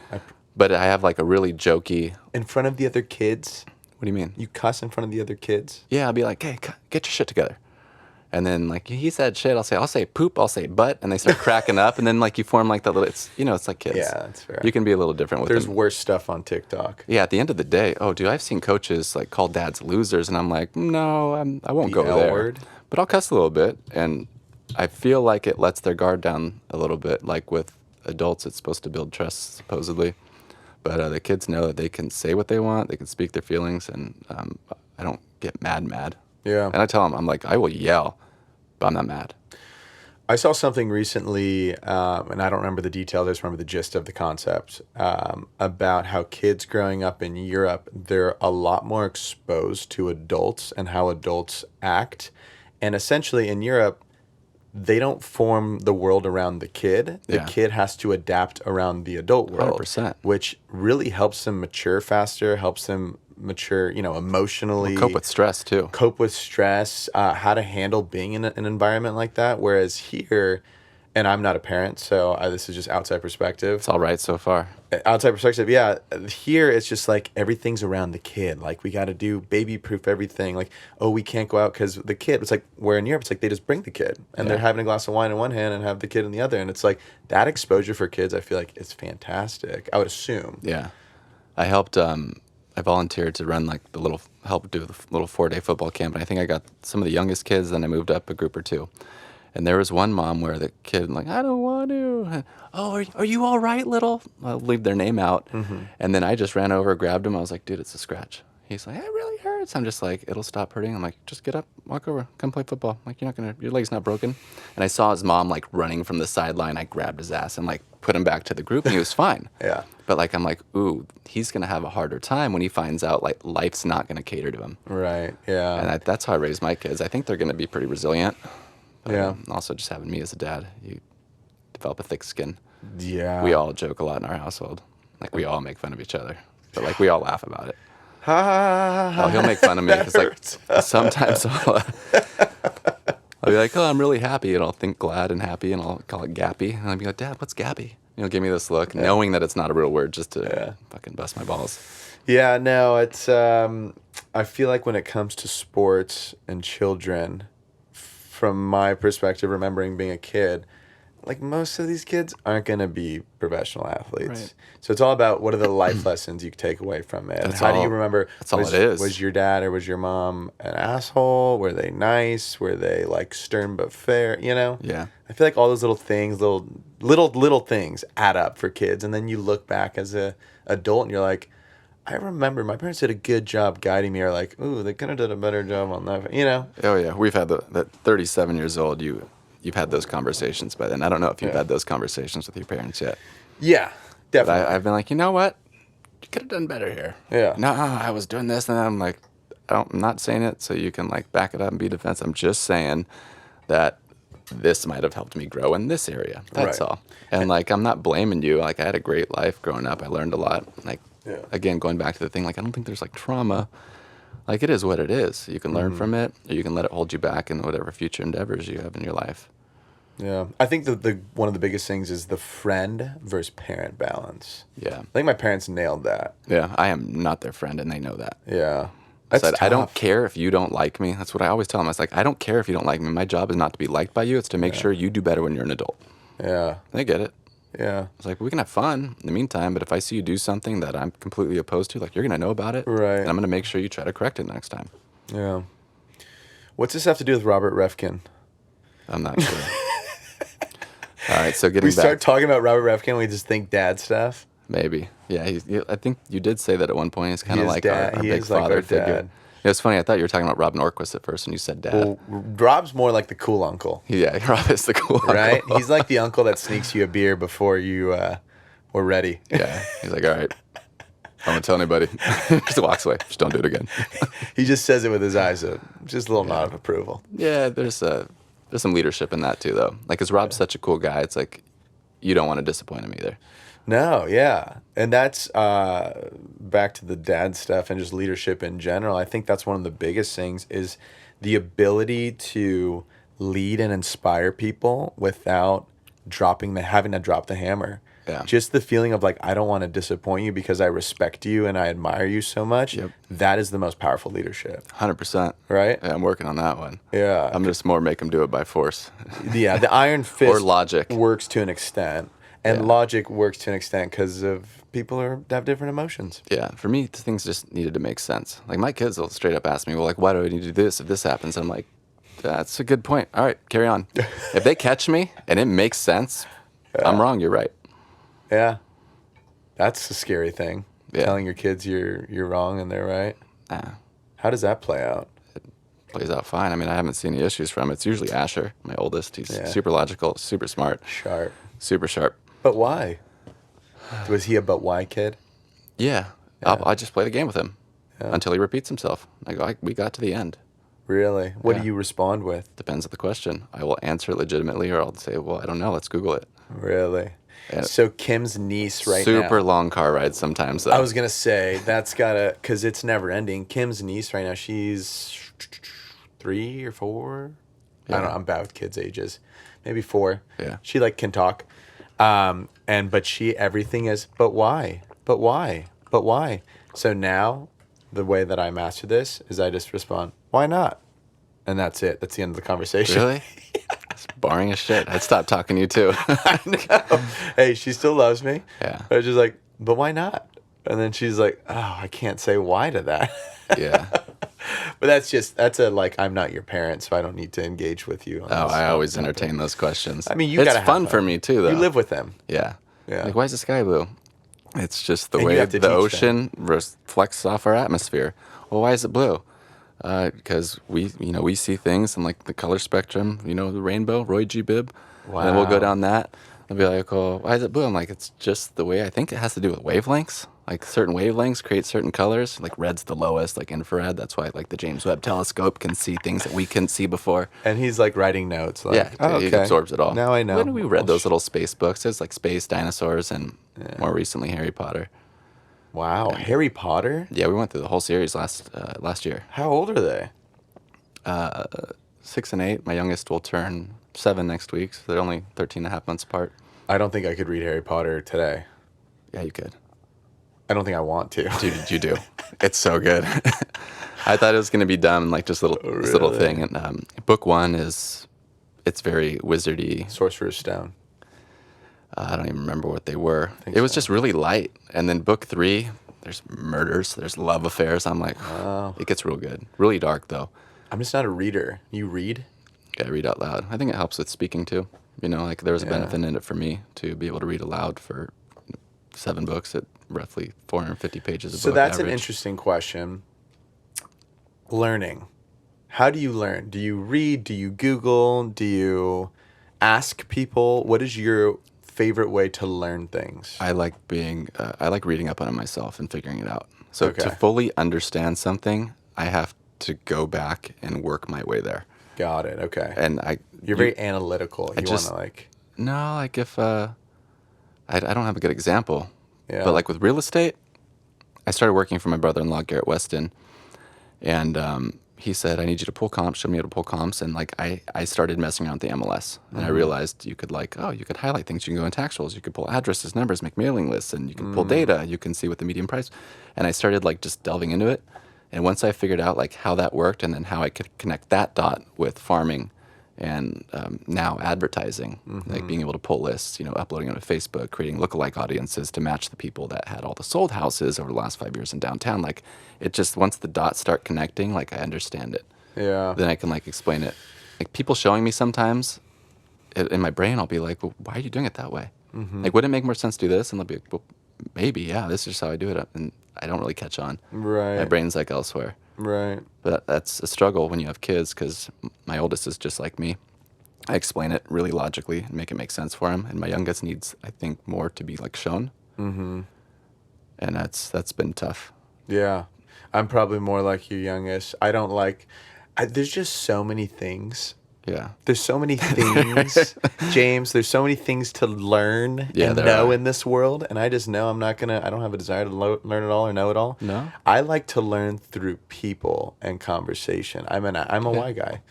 Speaker 2: But I have like a really jokey.
Speaker 1: In front of the other kids?
Speaker 2: What do you mean?
Speaker 1: You cuss in front of the other kids?
Speaker 2: Yeah, I'll be like, hey, get your shit together. And then like he said shit, I'll say poop, I'll say butt, and they start cracking up, and then like you form like that little. It's like kids.
Speaker 1: Yeah, that's fair.
Speaker 2: You can be a little different with
Speaker 1: There's
Speaker 2: them.
Speaker 1: worse stuff on TikTok.
Speaker 2: Yeah, at the end of the day, oh, dude, I've seen coaches like call dads losers, and I'm like, no, I won't
Speaker 1: The
Speaker 2: go
Speaker 1: L
Speaker 2: there.
Speaker 1: word?
Speaker 2: But I'll cuss a little bit, and I feel like it lets their guard down a little bit. Like with adults, it's supposed to build trust, supposedly. But the kids know that they can say what they want, they can speak their feelings, and I don't get mad.
Speaker 1: Yeah.
Speaker 2: And I tell them, I'm like, I will yell, but I'm not mad.
Speaker 1: I saw something recently, and I don't remember the details, I just remember the gist of the concept, about how kids growing up in Europe, they're a lot more exposed to adults and how adults act. And essentially in Europe, they don't form the world around the kid. The
Speaker 2: Yeah.
Speaker 1: kid has to adapt around the adult world,
Speaker 2: 100%.
Speaker 1: which really helps them mature faster, helps them mature, emotionally.
Speaker 2: Cope with stress, too.
Speaker 1: Cope with stress, how to handle being in an environment like that. Whereas here, and I'm not a parent, so this is just outside perspective.
Speaker 2: It's all right so far.
Speaker 1: Outside perspective, yeah. Here, it's just like everything's around the kid. Like, we got to do baby-proof everything. Like, oh, we can't go out because the kid. It's like, where in Europe, it's like they just bring the kid. And they're having a glass of wine in one hand and have the kid in the other. And it's like, that exposure for kids, I feel like, is fantastic. I would assume.
Speaker 2: Yeah. I helped, I volunteered to run like help do the little 4-day football camp. And I think I got some of the youngest kids, then I moved up a group or two. And there was one mom where the kid like, I don't want to. Oh, are you all right, little? I'll leave their name out. And then I just ran over, grabbed him. I was like, dude, it's a scratch. He's like, it really hurts. I'm just like, it'll stop hurting. I'm like, just get up, walk over, come play football. I'm like, your leg's not broken. And I saw his mom like running from the sideline. I grabbed his ass and like put him back to the group, and he was fine.
Speaker 1: Yeah.
Speaker 2: But like, I'm like, ooh, he's gonna have a harder time when he finds out like life's not gonna cater to him.
Speaker 1: Right, yeah.
Speaker 2: And that's how I raise my kids. I think they're gonna be pretty resilient. But
Speaker 1: Yeah.
Speaker 2: Also, just having me as a dad, you develop a thick skin.
Speaker 1: Yeah.
Speaker 2: We all joke a lot in our household. Like we all make fun of each other, but like we all laugh about it.
Speaker 1: Ha, ha, ha, ha.
Speaker 2: Oh, he'll make fun of me because like sometimes I'll be like, oh, I'm really happy, and I'll think glad and happy, and I'll call it gappy, and I'll be like, Dad, what's gappy? He'll give me this look, knowing that it's not a real word, just to fucking bust my balls.
Speaker 1: Yeah, no, it's, I feel like when it comes to sports and children, from my perspective, remembering being a kid, like most of these kids aren't going to be professional athletes.
Speaker 2: Right.
Speaker 1: So it's all about what are the life lessons you take away from it.
Speaker 2: That's
Speaker 1: How do
Speaker 2: all-
Speaker 1: you remember?
Speaker 2: that's all it is.
Speaker 1: Was your dad or was your mom an asshole? Were they nice? Were they like stern but fair?
Speaker 2: Yeah.
Speaker 1: I feel like all those little things, little things add up for kids. And then you look back as a adult and you're like, I remember my parents did a good job guiding me, or like, ooh, they could have done a better job on that,
Speaker 2: Oh yeah, we've had that 37 years old. You've had those conversations by then. I don't know if you've had those conversations with your parents yet.
Speaker 1: Yeah,
Speaker 2: But
Speaker 1: definitely.
Speaker 2: I've been like, you know what? You could have done better here.
Speaker 1: Yeah.
Speaker 2: No, I was doing this, and I'm like, I'm not saying it so you can like back it up and be defensive. I'm just saying that this might have helped me grow in this area. That's
Speaker 1: Right.
Speaker 2: all. And like, I'm not blaming you. Like, I had a great life growing up. I learned a lot. Like, again, going back to the thing, like, I don't think there's like trauma. Like, it is what it is. You can learn from it, or you can let it hold you back in whatever future endeavors you have in your life.
Speaker 1: Yeah, I think the one of the biggest things is the friend versus parent balance.
Speaker 2: Yeah.
Speaker 1: I think my parents nailed that.
Speaker 2: Yeah. I am not their friend, and they know that.
Speaker 1: Yeah,
Speaker 2: I
Speaker 1: that's
Speaker 2: said, I don't
Speaker 1: tough.
Speaker 2: care if you don't like me. That's what I always tell them. I was like, I don't care if you don't like me. My job is not to be liked by you. It's to make sure you do better when you're an adult.
Speaker 1: Yeah,
Speaker 2: They get it.
Speaker 1: yeah,
Speaker 2: It's like, we can have fun in the meantime, but if I see you do something that I'm completely opposed to, like, you're going to know about it.
Speaker 1: Right.
Speaker 2: And I'm going to make sure you try to correct it next time.
Speaker 1: yeah. What's this have to do with Robert Refkin?
Speaker 2: I'm not sure. All right, so getting
Speaker 1: We
Speaker 2: back.
Speaker 1: start talking about Robert Refkin, we just think dad stuff.
Speaker 2: Maybe. Yeah, I think you did say that at one point. He's kind of
Speaker 1: is
Speaker 2: like
Speaker 1: dad.
Speaker 2: our
Speaker 1: He
Speaker 2: big
Speaker 1: is like
Speaker 2: father
Speaker 1: our
Speaker 2: figure.
Speaker 1: dad.
Speaker 2: It was funny. I thought you were talking about Rob Norquist at first when you said dad.
Speaker 1: Well, Rob's more like the cool uncle,
Speaker 2: Yeah, Rob is the cool
Speaker 1: right?
Speaker 2: uncle.
Speaker 1: He's like the uncle that sneaks you a beer before you were ready.
Speaker 2: Yeah, he's like, all right, I won't tell anybody. Just walks away. Just don't do it again.
Speaker 1: He just says it with his eyes, just a little nod of approval.
Speaker 2: Yeah, there's some leadership in that too, though. Like, cause Rob's such a cool guy. It's like you don't want to disappoint him either.
Speaker 1: No, yeah. And that's back to the dad stuff and just leadership in general. I think that's one of the biggest things is the ability to lead and inspire people without having to drop the hammer.
Speaker 2: Yeah.
Speaker 1: Just the feeling of like, I don't want to disappoint you because I respect you and I admire you so much.
Speaker 2: Yep.
Speaker 1: That is the most powerful leadership,
Speaker 2: 100%.
Speaker 1: right?
Speaker 2: Yeah, I'm working on that one.
Speaker 1: Yeah.
Speaker 2: I'm just more make him do it by force.
Speaker 1: Yeah, the iron fist
Speaker 2: Or logic.
Speaker 1: works to an extent. And
Speaker 2: Yeah.
Speaker 1: logic works to an extent because of people have different emotions.
Speaker 2: Yeah, for me, things just needed to make sense. Like, my kids will straight up ask me, well, like, why do I need to do this if this happens? I'm like, that's a good point. All right, carry on. If they catch me and it makes sense, I'm wrong, you're right.
Speaker 1: Yeah. That's a scary thing.
Speaker 2: Yeah.
Speaker 1: Telling your kids you're wrong and they're right. How does that play out?
Speaker 2: Plays out fine. I mean, I haven't seen any issues from it. It's usually Asher, my oldest. He's
Speaker 1: Yeah.
Speaker 2: super logical, super smart,
Speaker 1: Sharp.
Speaker 2: super sharp.
Speaker 1: But why? Was he a but why kid?
Speaker 2: Yeah, I just play the game with him until he repeats himself. I go, we got to the end.
Speaker 1: Really? What
Speaker 2: Yeah.
Speaker 1: do you respond with?
Speaker 2: Depends on the question. I will answer it legitimately, or I'll say, well, I don't know. Let's Google it.
Speaker 1: Really?
Speaker 2: Yeah.
Speaker 1: So Kim's niece right now.
Speaker 2: Super long car rides sometimes, though.
Speaker 1: I was going to say, that's got to, because it's never ending. Kim's niece right now, she's 3 or 4. I don't know. I'm bad with kids' ages. Maybe 4.
Speaker 2: Yeah.
Speaker 1: She can talk. But everything is, but why? But why? But why? So now the way that I master this is I just respond, why not? And that's it. That's the end of the conversation.
Speaker 2: Really? It's boring as shit. I'd stop talking to you, too.
Speaker 1: I know. Hey, she still loves me.
Speaker 2: Yeah.
Speaker 1: I was just like, but why not? And then she's like, oh, I can't say why to that.
Speaker 2: Yeah.
Speaker 1: But that's I'm not your parent, so I don't need to engage with you. On
Speaker 2: Oh,
Speaker 1: this
Speaker 2: I always
Speaker 1: topic.
Speaker 2: entertain those questions.
Speaker 1: I mean, you
Speaker 2: it's
Speaker 1: gotta have
Speaker 2: fun
Speaker 1: fun.
Speaker 2: for me, too, though.
Speaker 1: You live with them.
Speaker 2: Yeah.
Speaker 1: Yeah.
Speaker 2: Like, why is the sky blue? It's just the
Speaker 1: And you
Speaker 2: way
Speaker 1: have to
Speaker 2: the
Speaker 1: teach
Speaker 2: ocean reflects off our atmosphere. Well, why is it blue? Because we see things in like the color spectrum, the rainbow, Roy G. Bibb.
Speaker 1: Wow.
Speaker 2: And then we'll go down that and be like, oh, why is it blue? I'm like, it's just the way. I think it has to do with wavelengths. Like certain wavelengths create certain colors. Like red's the lowest, like infrared. That's why like the James Webb Telescope can see things that we couldn't see before.
Speaker 1: And he's like writing notes. Like,
Speaker 2: Yeah,
Speaker 1: oh,
Speaker 2: he
Speaker 1: okay.
Speaker 2: absorbs it all.
Speaker 1: Now I know.
Speaker 2: When we read those little space books, there's like space, dinosaurs, and more recently Harry Potter.
Speaker 1: Wow, Harry Potter?
Speaker 2: Yeah, we went through the whole series last year.
Speaker 1: How old are they?
Speaker 2: 6 and 8. My youngest will turn 7 next week, so they're only 13 and a half months apart.
Speaker 1: I don't think I could read Harry Potter today.
Speaker 2: Yeah, you could.
Speaker 1: I don't think I want to.
Speaker 2: Dude, you do. It's so good. I thought it was going to be dumb, like just this little thing. And book 1 it's very wizardy.
Speaker 1: Sorcerer's Stone.
Speaker 2: I don't even remember what they were. It was just really light. And then book 3, there's murders, there's love affairs. I'm like, it gets real good. Really dark, though.
Speaker 1: I'm just not a reader. You read?
Speaker 2: Yeah, read out loud. I think it helps with speaking, too. Like there was a benefit in it for me to be able to read aloud for 7 books at roughly 450 pages a book.
Speaker 1: So that's
Speaker 2: average.
Speaker 1: an interesting question. Learning. How do you learn? Do you read? Do you Google? Do you ask people? What is your favorite way to learn things?
Speaker 2: I like reading up on it myself and figuring it out. So
Speaker 1: Okay.
Speaker 2: to fully understand something, I have to go back and work my way there.
Speaker 1: Got it. Okay.
Speaker 2: And
Speaker 1: You're very analytical. You want to
Speaker 2: No, like if I don't have a good example.
Speaker 1: Yeah.
Speaker 2: But like with real estate, I started working for my brother-in-law Garrett Weston, and he said, "I need you to pull comps. Show me how to pull comps." And like I started messing around with the MLS, and I realized you could you could highlight things. You can go in tax rolls. You could pull addresses, numbers, make mailing lists, and you can pull data. You can see what the median price. And I started like just delving into it. And once I figured out like how that worked, and then how I could connect that dot with farming, and now advertising, like being able to pull lists, uploading them to Facebook, creating lookalike audiences to match the people that had all the sold houses over the last 5 years in downtown. Like it just, once the dots start connecting, like I understand it.
Speaker 1: Yeah.
Speaker 2: then I can like explain it. Like people showing me sometimes, in my brain, I'll be like, well, why are you doing it that way? Like, wouldn't it make more sense to do this? And they'll be like, well, maybe, yeah, this is how I do it. And I don't really catch on. My
Speaker 1: Right.
Speaker 2: brain's like elsewhere.
Speaker 1: Right.
Speaker 2: But that's a struggle when you have kids because my oldest is just like me. I explain it really logically and make it make sense for him. And my youngest needs, I think, more to be like shown.
Speaker 1: Mm-hmm.
Speaker 2: And that's been tough.
Speaker 1: Yeah. I'm probably more like your youngest. I don't like, there's just so many things.
Speaker 2: Yeah.
Speaker 1: There's so many things, James. There's so many things to learn
Speaker 2: Yeah,
Speaker 1: and
Speaker 2: there
Speaker 1: know
Speaker 2: are.
Speaker 1: in this world. And I just know I don't have a desire to learn it all or know it all.
Speaker 2: No?
Speaker 1: I like to learn through people and conversation. I'm a
Speaker 2: Yeah.
Speaker 1: why guy.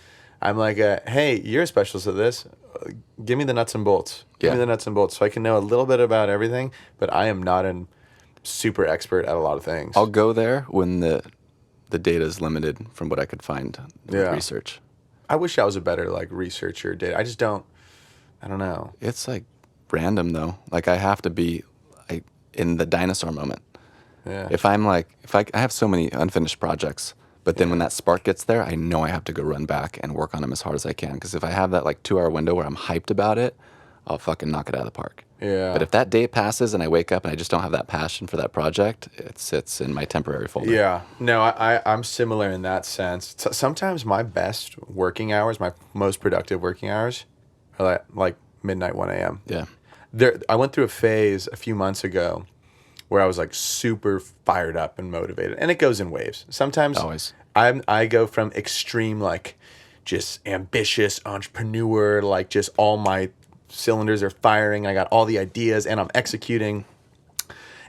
Speaker 1: I'm like, hey, you're a specialist at this. Give me the nuts and bolts. Give me
Speaker 2: Yeah.
Speaker 1: the nuts and bolts so I can know a little bit about everything, but I am not a super expert at a lot of things.
Speaker 2: I'll go there when the data is limited from what I could find with
Speaker 1: Yeah.
Speaker 2: research.
Speaker 1: I wish I was a better like researcher. I just don't. I don't know.
Speaker 2: It's like random though. Like I have to be like in the dinosaur moment.
Speaker 1: Yeah.
Speaker 2: If I'm like, I have so many unfinished projects, but then when that spark gets there, I know I have to go run back and work on them as hard as I can. Because if I have that like 2 hour window where I'm hyped about it, I'll fucking knock it out of the park.
Speaker 1: Yeah.
Speaker 2: But if that day passes and I wake up and I just don't have that passion for that project, it sits in my temporary folder.
Speaker 1: Yeah. No, I'm similar in that sense. Sometimes my best working hours, my most productive working hours, are like midnight, 1 a.m.
Speaker 2: Yeah.
Speaker 1: I went through a phase a few months ago where I was like super fired up and motivated, and it goes in waves. Sometimes
Speaker 2: Always.
Speaker 1: I go from extreme like just ambitious entrepreneur, like just all my cylinders are firing. I got all the ideas and I'm executing.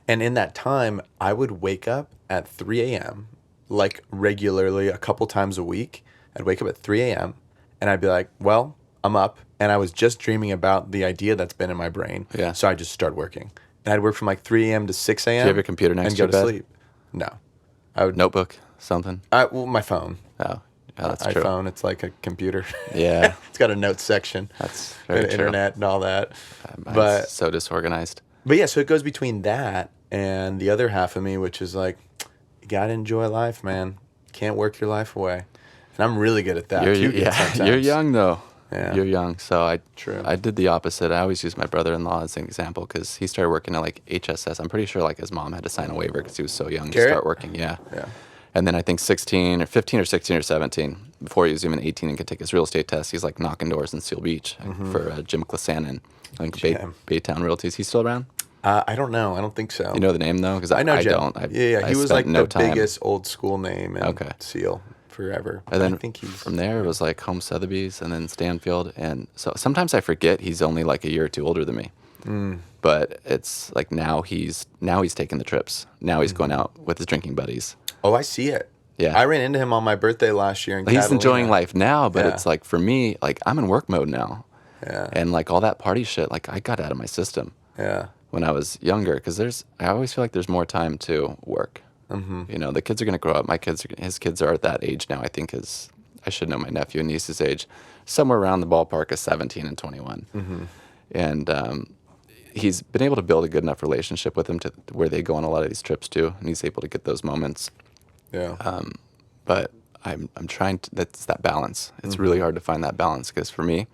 Speaker 1: And in that time, I would wake up at 3 a.m. like regularly a couple times a week. I'd wake up at 3 a.m. and I'd be like, well, I'm up. And I was just dreaming about the idea that's been in my brain.
Speaker 2: Yeah.
Speaker 1: So I just start working. And I'd work from like 3 a.m. to 6 a.m.
Speaker 2: Do you have your computer next
Speaker 1: and
Speaker 2: to
Speaker 1: go
Speaker 2: your
Speaker 1: to
Speaker 2: bed?
Speaker 1: sleep. No. I would.
Speaker 2: Notebook, something.
Speaker 1: Well, my phone.
Speaker 2: Oh, yeah, that's true.
Speaker 1: iPhone, it's like a computer.
Speaker 2: Yeah.
Speaker 1: It's got a notes section.
Speaker 2: That's very
Speaker 1: and
Speaker 2: true.
Speaker 1: internet and all that.
Speaker 2: Mine's
Speaker 1: But
Speaker 2: so disorganized.
Speaker 1: yeah, so it goes between that and the other half of me, which is like, you gotta enjoy life, man. Can't work your life away. And I'm really good at that. Too good sometimes.
Speaker 2: You're young though.
Speaker 1: Yeah.
Speaker 2: You're young, so
Speaker 1: True.
Speaker 2: I did the opposite. I always use my brother-in-law as an example because he started working at like HSS. I'm pretty sure like his mom had to sign a waiver because he was so young
Speaker 1: Garrett?
Speaker 2: to start working. Yeah.
Speaker 1: Yeah.
Speaker 2: And then I think 16 or 15 or 16 or 17, before he was even 18 and could take his real estate test, he's like knocking doors in Seal Beach for Jim Klasanin, I think
Speaker 1: Jim.
Speaker 2: Baytown Realty. Is he still around?
Speaker 1: I don't know. I don't think so.
Speaker 2: You know the name though? Because
Speaker 1: I know
Speaker 2: I
Speaker 1: Jim.
Speaker 2: don't.
Speaker 1: Yeah. He was
Speaker 2: spent
Speaker 1: like
Speaker 2: no
Speaker 1: the
Speaker 2: time.
Speaker 1: biggest old school name in
Speaker 2: Okay.
Speaker 1: Seal forever.
Speaker 2: And then
Speaker 1: I think he's
Speaker 2: from there it was like Home Sotheby's and then Stanfield. And so sometimes I forget he's only like a year or two older than me. But it's like now he's taking the trips. Now he's going out with his drinking buddies.
Speaker 1: Oh, I see it.
Speaker 2: Yeah.
Speaker 1: I ran into him on my birthday last year in
Speaker 2: He's
Speaker 1: Catalina.
Speaker 2: enjoying life now, but
Speaker 1: Yeah.
Speaker 2: it's like for me, like I'm in work mode now.
Speaker 1: Yeah.
Speaker 2: And like all that party shit, like I got out of my system
Speaker 1: Yeah.
Speaker 2: when I was younger because I always feel like there's more time to work. You know, the kids are going to grow up. His kids are at that age now, I think I should know my nephew and niece's age, somewhere around the ballpark of 17 and 21. And he's been able to build a good enough relationship with them to where they go on a lot of these trips too. And he's able to get those moments.
Speaker 1: Yeah.
Speaker 2: But I'm trying to, that's that balance. It's really hard to find that balance because for me,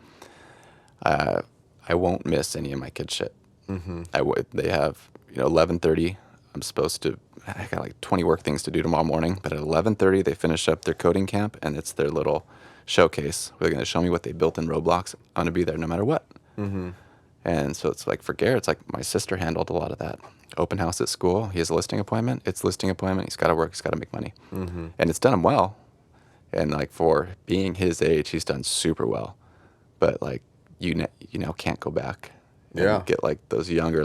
Speaker 2: I won't miss any of my kids' shit. They have, 11:30, I got like 20 work things to do tomorrow morning, but at 11:30 they finish up their coding camp and it's their little showcase. They're going to show me what they built in Roblox. I'm going to be there no matter what. And so it's like for Garrett, it's like my sister handled a lot of that. Open house at school. He has a listing appointment. It's listing appointment. He's got to work. He's got to make money. And it's done him well. And like for being his age, he's done super well. But like you can't go back. And
Speaker 1: Yeah.
Speaker 2: get like those younger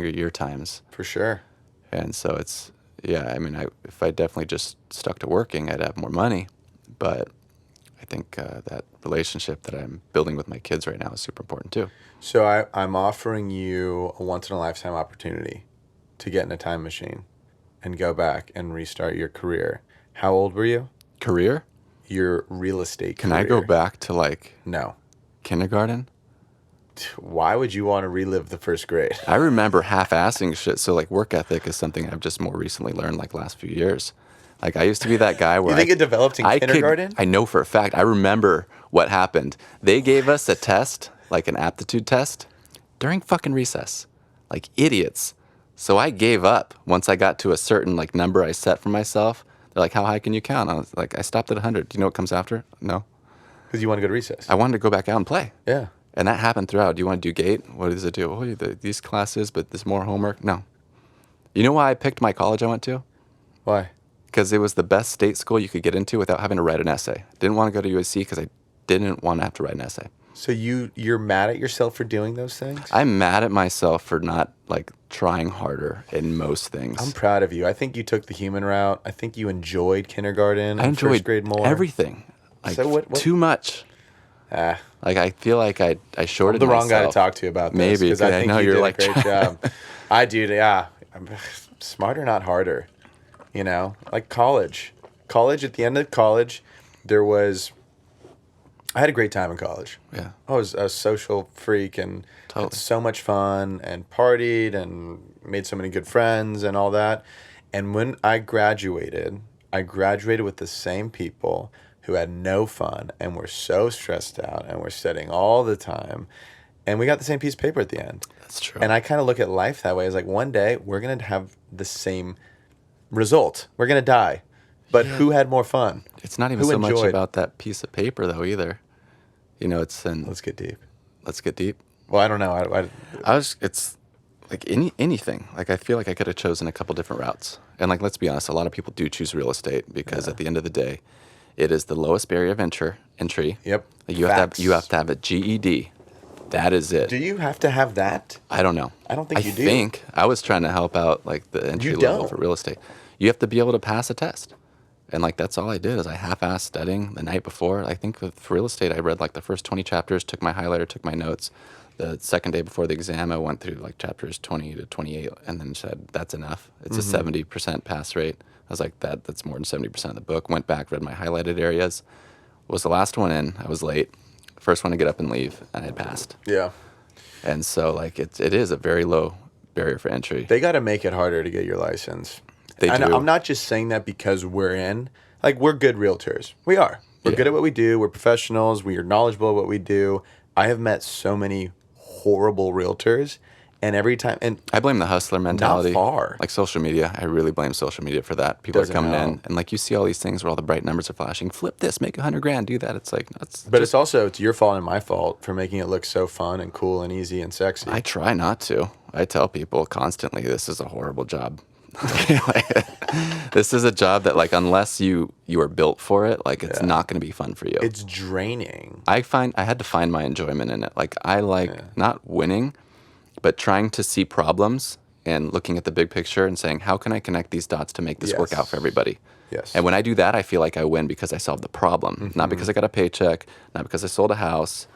Speaker 2: year times.
Speaker 1: For sure.
Speaker 2: And so it's, I mean, if I definitely just stuck to working, I'd have more money. But I think that relationship that I'm building with my kids right now is super important too.
Speaker 1: So I'm offering you a once-in-a-lifetime opportunity to get in a time machine and go back and restart your career. How old were you?
Speaker 2: Career?
Speaker 1: Your real estate
Speaker 2: Can
Speaker 1: career.
Speaker 2: I go back to like
Speaker 1: No.
Speaker 2: kindergarten?
Speaker 1: Why would you want to relive the first grade?
Speaker 2: I remember half-assing shit. So like work ethic is something I've just more recently learned like last few years. Like I used to be that guy where
Speaker 1: You think it developed in kindergarten?
Speaker 2: I know for a fact. I remember what happened. They gave us a test, like an aptitude test, during fucking recess, like idiots. So I gave up once I got to a certain like number I set for myself. They're like, "How high can you count?" I was like, "I stopped at 100." Do you know what comes after? No.
Speaker 1: Because you want to go to recess.
Speaker 2: I wanted to go back out and play.
Speaker 1: Yeah.
Speaker 2: And that happened throughout. Do you want to do gate? What does it do? Oh, these classes, but there's more homework. No. You know why I picked my college I went to?
Speaker 1: Why?
Speaker 2: Because it was the best state school you could get into without having to write an essay. Didn't want to go to USC because I didn't want to have to write an essay.
Speaker 1: So you're mad at yourself for doing those things?
Speaker 2: I'm mad at myself for not like trying harder in most things.
Speaker 1: I'm proud of you. I think you took the human route. I think you enjoyed kindergarten
Speaker 2: I
Speaker 1: and
Speaker 2: enjoyed
Speaker 1: first grade more.
Speaker 2: everything. Like,
Speaker 1: So what-
Speaker 2: too much.
Speaker 1: Ah,
Speaker 2: Like I feel like I shorted
Speaker 1: I'm the wrong guy to
Speaker 2: myself.
Speaker 1: talk to about this.
Speaker 2: Maybe,
Speaker 1: because I
Speaker 2: 'cause I
Speaker 1: think
Speaker 2: know
Speaker 1: you
Speaker 2: you're
Speaker 1: did
Speaker 2: like
Speaker 1: a great job. I do. Yeah, I'm smarter, not harder. You know, like college. College. At the end of college, I had a great time in college.
Speaker 2: Yeah.
Speaker 1: I was a social freak and
Speaker 2: Totally.
Speaker 1: had so much fun and partied and made so many good friends and all that. And when I graduated with the same people who had no fun and were so stressed out and were studying all the time. And we got the same piece of paper at the end.
Speaker 2: That's true.
Speaker 1: And I kind of look at life that way. As like, one day we're going to have the same result. We're going to die. But who had more fun?
Speaker 2: It's not even
Speaker 1: Who
Speaker 2: so much
Speaker 1: enjoyed?
Speaker 2: about that piece of paper though either. You know, it's in
Speaker 1: Let's get deep.
Speaker 2: let's get deep.
Speaker 1: Well, I don't know.
Speaker 2: It's like anything. Like I feel like I could have chosen a couple different routes. And like let's be honest, a lot of people do choose real estate because at the end of the day, it is the lowest barrier of entry.
Speaker 1: Yep.
Speaker 2: Like, you
Speaker 1: Facts.
Speaker 2: have to have a GED. That is it.
Speaker 1: Do you have to have that?
Speaker 2: I don't know.
Speaker 1: I don't think you do.
Speaker 2: I think I was trying to help out like the entry
Speaker 1: You
Speaker 2: level
Speaker 1: don't.
Speaker 2: for real estate. You have to be able to pass a test. And like that's all I did is I half-assed studying the night before. I think for real estate I read like the first 20 chapters, took my highlighter, took my notes. The second day before the exam I went through like chapters 20 to 28 and then said that's enough. It's a 70% pass rate. I was like that's more than 70% of the book. Went back, read my highlighted areas. Was the last one in. I was late. First one to get up and leave and I had passed.
Speaker 1: Yeah.
Speaker 2: And so like it is a very low barrier for entry.
Speaker 1: They got to make it harder to get your license.
Speaker 2: They
Speaker 1: And
Speaker 2: do.
Speaker 1: I'm not just saying that because we're good realtors. We are. We're
Speaker 2: Yeah.
Speaker 1: good at what we do. We're professionals. We are knowledgeable at what we do. I have met so many horrible realtors, and every time, and
Speaker 2: I blame the hustler mentality.
Speaker 1: far.
Speaker 2: Like social media. I really blame social media for that. People
Speaker 1: Doesn't
Speaker 2: are coming in
Speaker 1: help.
Speaker 2: and like you see all these things where all the bright numbers are flashing. Flip this, make $100,000, do that. It's like
Speaker 1: but it's your fault and my fault for making it look so fun and cool and easy and sexy.
Speaker 2: I try not to. I tell people constantly this is a horrible job. This is a job that like unless you are built for it, like it's not going to be fun for you.
Speaker 1: It's draining.
Speaker 2: I had to find my enjoyment in it. Like I like not winning, but trying to see problems and looking at the big picture and saying, how can I connect these dots to make this work out for everybody?
Speaker 1: Yes.
Speaker 2: And when I do that, I feel like I win because I solved the problem, not because I got a paycheck, not because I sold a house.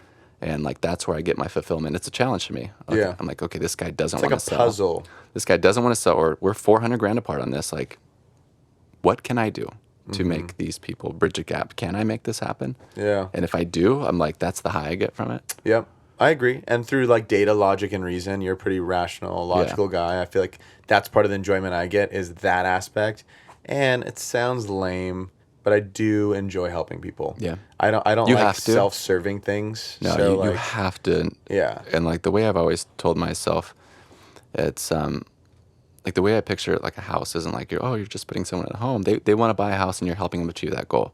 Speaker 2: And like that's where I get my fulfillment. It's a challenge to me. Okay,
Speaker 1: Yeah.
Speaker 2: I'm like, okay, this guy doesn't
Speaker 1: It's
Speaker 2: want
Speaker 1: like
Speaker 2: to
Speaker 1: a
Speaker 2: sell.
Speaker 1: puzzle.
Speaker 2: This guy doesn't want to sell, or we're $400,000 apart on this. Like, what can I do to make these people bridge a gap? Can I make this happen?
Speaker 1: Yeah.
Speaker 2: And if I do, I'm like, that's the high I get from it.
Speaker 1: Yep. I agree. And through like data, logic, and reason, you're a pretty rational, logical guy. I feel like that's part of the enjoyment I get is that aspect. And it sounds lame, but I do enjoy helping people.
Speaker 2: Yeah.
Speaker 1: I don't
Speaker 2: You
Speaker 1: like
Speaker 2: have to.
Speaker 1: self-serving things.
Speaker 2: No,
Speaker 1: so
Speaker 2: you
Speaker 1: like,
Speaker 2: have to.
Speaker 1: Yeah.
Speaker 2: And like the way I've always told myself, it's like the way I picture it, like a house isn't like you're just putting someone at home. They want to buy a house and you're helping them achieve that goal.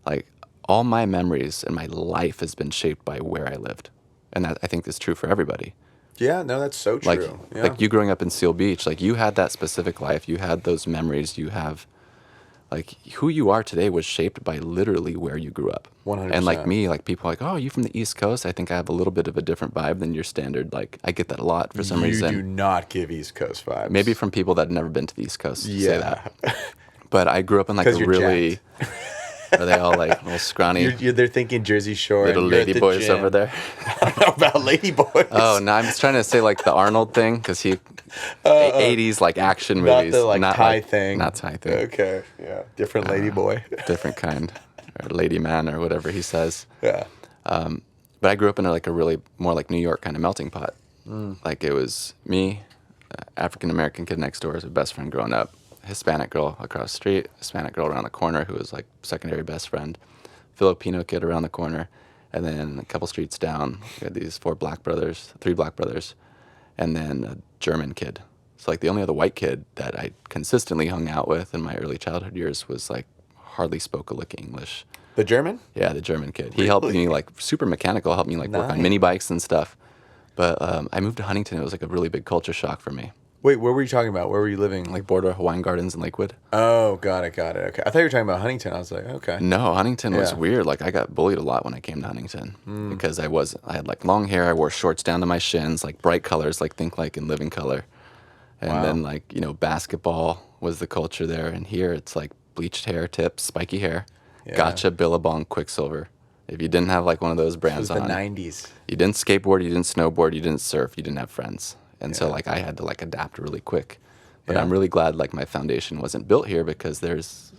Speaker 2: Like all my memories and my life has been shaped by where I lived, and that I think is true for everybody.
Speaker 1: Yeah, no, that's so true.
Speaker 2: Like
Speaker 1: yeah.
Speaker 2: like you growing up in Seal Beach, like you had that specific life, you had those memories, you have. Like who you are today was shaped by literally where you grew up.
Speaker 1: 100%.
Speaker 2: And like me, like people are like, oh, you from the East Coast? I think I have a little bit of a different vibe than your standard. Like I get that a lot for some
Speaker 1: you
Speaker 2: reason.
Speaker 1: do not give East Coast vibes.
Speaker 2: Maybe from people that have never been to the East Coast say
Speaker 1: Yeah.
Speaker 2: that. But I grew up in like
Speaker 1: 'Cause
Speaker 2: a
Speaker 1: you're
Speaker 2: really, are they all like little scrawny
Speaker 1: They're thinking Jersey Shore.
Speaker 2: little
Speaker 1: and you're at
Speaker 2: lady
Speaker 1: the
Speaker 2: boys
Speaker 1: gym.
Speaker 2: over there?
Speaker 1: I don't know about lady boys.
Speaker 2: Oh, no, I'm just trying to say like the Arnold thing because 80s like action
Speaker 1: Not
Speaker 2: movies.
Speaker 1: the like Thai thing.
Speaker 2: Not Thai thing.
Speaker 1: Okay, yeah, different lady boy.
Speaker 2: Different kind. Or lady man or whatever he says.
Speaker 1: Yeah.
Speaker 2: But I grew up in like a really more like New York kind of melting pot. Like it was me, African American kid next door, as a best friend growing up, Hispanic girl across the street, Hispanic girl around the corner who was like secondary best friend, Filipino kid around the corner, and then a couple streets down, we had these three black brothers, and then a German kid. So like the only other white kid that I consistently hung out with in my early childhood years was like hardly spoke a lick of English.
Speaker 1: The German?
Speaker 2: Yeah, the German kid. He helped me like super mechanical, helped me like work on mini bikes and stuff. But I moved to Huntington. It was like a really big culture shock for me.
Speaker 1: Wait, where were you talking about? Where were you living?
Speaker 2: Like border Hawaiian Gardens in Lakewood.
Speaker 1: Oh, got it. Okay. I thought you were talking about Huntington. I was like, okay.
Speaker 2: No, Huntington was
Speaker 1: Yeah.
Speaker 2: weird. Like I got bullied a lot when I came to Huntington because I had like long hair. I wore shorts down to my shins, like bright colors, like think like in Living Color. And
Speaker 1: Wow.
Speaker 2: then like, basketball was the culture there. And here it's like bleached hair, tips, spiky hair,
Speaker 1: Yeah.
Speaker 2: gotcha, Billabong, Quicksilver. If you didn't have like one of those
Speaker 1: It was
Speaker 2: brands
Speaker 1: the
Speaker 2: on,
Speaker 1: 90s.
Speaker 2: you didn't skateboard, you didn't snowboard, you didn't surf, you didn't have friends. And so
Speaker 1: Yeah.
Speaker 2: like I had to like adapt really quick. But
Speaker 1: Yeah.
Speaker 2: I'm really glad like my foundation wasn't built here because there's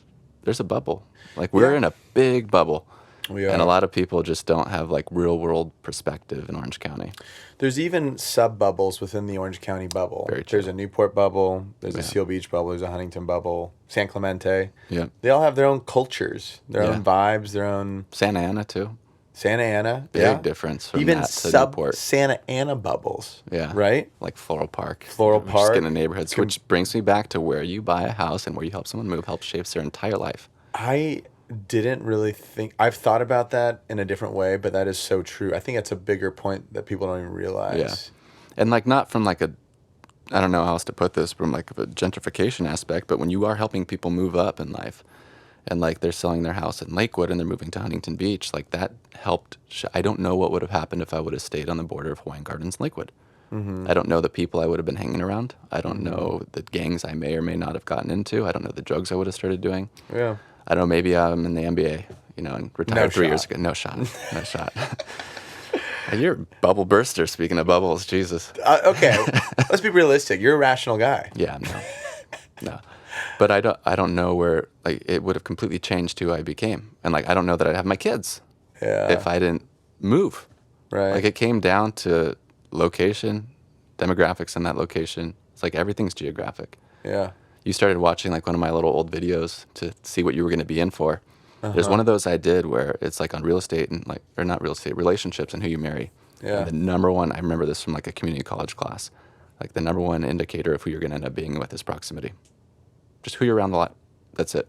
Speaker 2: a bubble. Like we're
Speaker 1: Yeah.
Speaker 2: in a big bubble.
Speaker 1: We
Speaker 2: And a
Speaker 1: are.
Speaker 2: lot of people just don't have like real world perspective in Orange County.
Speaker 1: There's even sub bubbles within the Orange County bubble.
Speaker 2: Very true.
Speaker 1: There's a Newport bubble. There's a
Speaker 2: Yeah.
Speaker 1: Seal Beach bubble. There's a Huntington bubble. San Clemente.
Speaker 2: Yeah.
Speaker 1: They all have their own cultures, their
Speaker 2: Yeah.
Speaker 1: own vibes, their own
Speaker 2: Santa Ana too.
Speaker 1: Santa Ana.
Speaker 2: Big
Speaker 1: yeah.
Speaker 2: difference from
Speaker 1: Even
Speaker 2: that to
Speaker 1: sub
Speaker 2: Newport.
Speaker 1: Santa Ana bubbles.
Speaker 2: Yeah.
Speaker 1: Right?
Speaker 2: Like Floral Park.
Speaker 1: Floral
Speaker 2: We're just
Speaker 1: Park.
Speaker 2: getting neighborhoods, which brings me back to where you buy a house and where you help someone move helps shapes their entire life.
Speaker 1: I didn't really think I've thought about that in a different way, but that is so true. I think that's a bigger point that people don't even realize.
Speaker 2: Yeah. And like not from like I don't know how else to put this, from like a gentrification aspect, but when you are helping people move up in life and like they're selling their house in Lakewood and they're moving to Huntington Beach, like that helped. I don't know what would have happened if I would have stayed on the border of Hawaiian Gardens and Lakewood. I don't know the people I would have been hanging around. I don't know the gangs I may or may not have gotten into. I don't know the drugs I would have started doing.
Speaker 1: Yeah.
Speaker 2: I don't know, maybe I'm in the NBA, and retired
Speaker 1: No
Speaker 2: 3 years
Speaker 1: shot.
Speaker 2: ago. No shot. No shot. You're a bubble burster, speaking of bubbles, Jesus.
Speaker 1: Okay. Let's be realistic. You're a rational guy.
Speaker 2: Yeah, no. But I don't know where, like, it would have completely changed who I became. And, like, I don't know that I'd have my kids
Speaker 1: Yeah.
Speaker 2: if I didn't move.
Speaker 1: Right.
Speaker 2: Like, it came down to location, demographics in that location. It's like everything's geographic.
Speaker 1: Yeah.
Speaker 2: You started watching like one of my little old videos to see what you were going to be in for. There's one of those I did where it's like on real estate and like, or not real estate, relationships and who you marry.
Speaker 1: Yeah.
Speaker 2: And the number one, I remember this from like a community college class, like the number one indicator of who you're going to end up being with is proximity. Just who you're around a lot. That's it.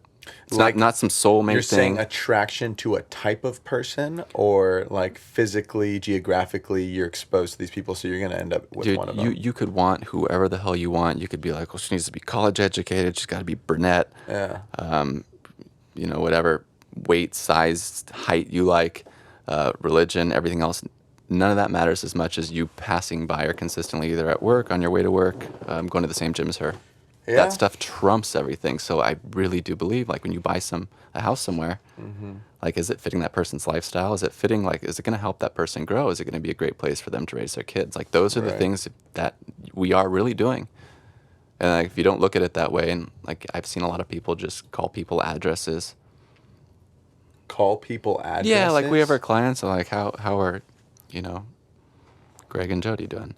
Speaker 2: It's
Speaker 1: Like,
Speaker 2: not some soulmate
Speaker 1: You're
Speaker 2: thing.
Speaker 1: saying attraction to a type of person, or like physically, geographically, you're exposed to these people, so you're going to end up with
Speaker 2: Dude,
Speaker 1: one of them.
Speaker 2: you could want whoever the hell you want. You could be like, well, she needs to be college educated. She's got to be brunette.
Speaker 1: Yeah.
Speaker 2: Whatever weight, size, height you like, religion, everything else. None of that matters as much as you passing by her consistently, either at work, on your way to work, going to the same gym as her.
Speaker 1: Yeah.
Speaker 2: That stuff trumps everything. So I really do believe, like, when you buy a house somewhere, like, is it fitting that person's lifestyle? Is it fitting, like, is it going to help that person grow? Is it going to be a great place for them to raise their kids? Like, those are the
Speaker 1: Right.
Speaker 2: things that we are really doing. And like, if you don't look at it that way, and like, I've seen a lot of people just call people addresses.
Speaker 1: Call people addresses.
Speaker 2: Yeah, like we have our clients and like, how are, Greg and Jody doing?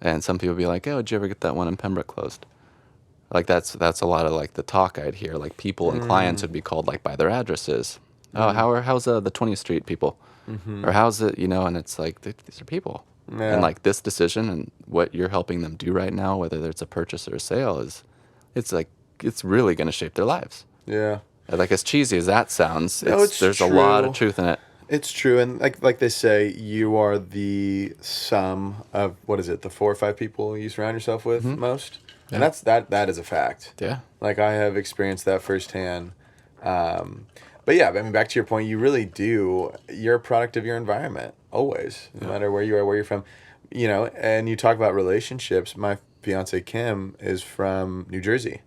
Speaker 2: And some people be like, oh, did you ever get that one in Pembroke closed? Like that's a lot of like the talk I'd hear. Like people and clients would be called like by their addresses. Oh, how's the 20th Street people? Or how's it, and it's like these are people.
Speaker 1: Yeah.
Speaker 2: And like this decision and what you're helping them do right now, whether it's a purchase or a sale, it's really going to shape their lives.
Speaker 1: Yeah.
Speaker 2: And like as cheesy as that sounds,
Speaker 1: No, it's
Speaker 2: there's a lot
Speaker 1: true.
Speaker 2: of truth in it.
Speaker 1: It's true, and like they say, you are the sum of what is it? The 4 or 5 people you surround yourself with most, and that is a fact.
Speaker 2: Yeah.
Speaker 1: Like I have experienced that firsthand. But yeah, I mean, back to your point, you really do. You're a product of your environment always, no matter where you are, where you're from. And you talk about relationships. My fiance Kim is from New Jersey,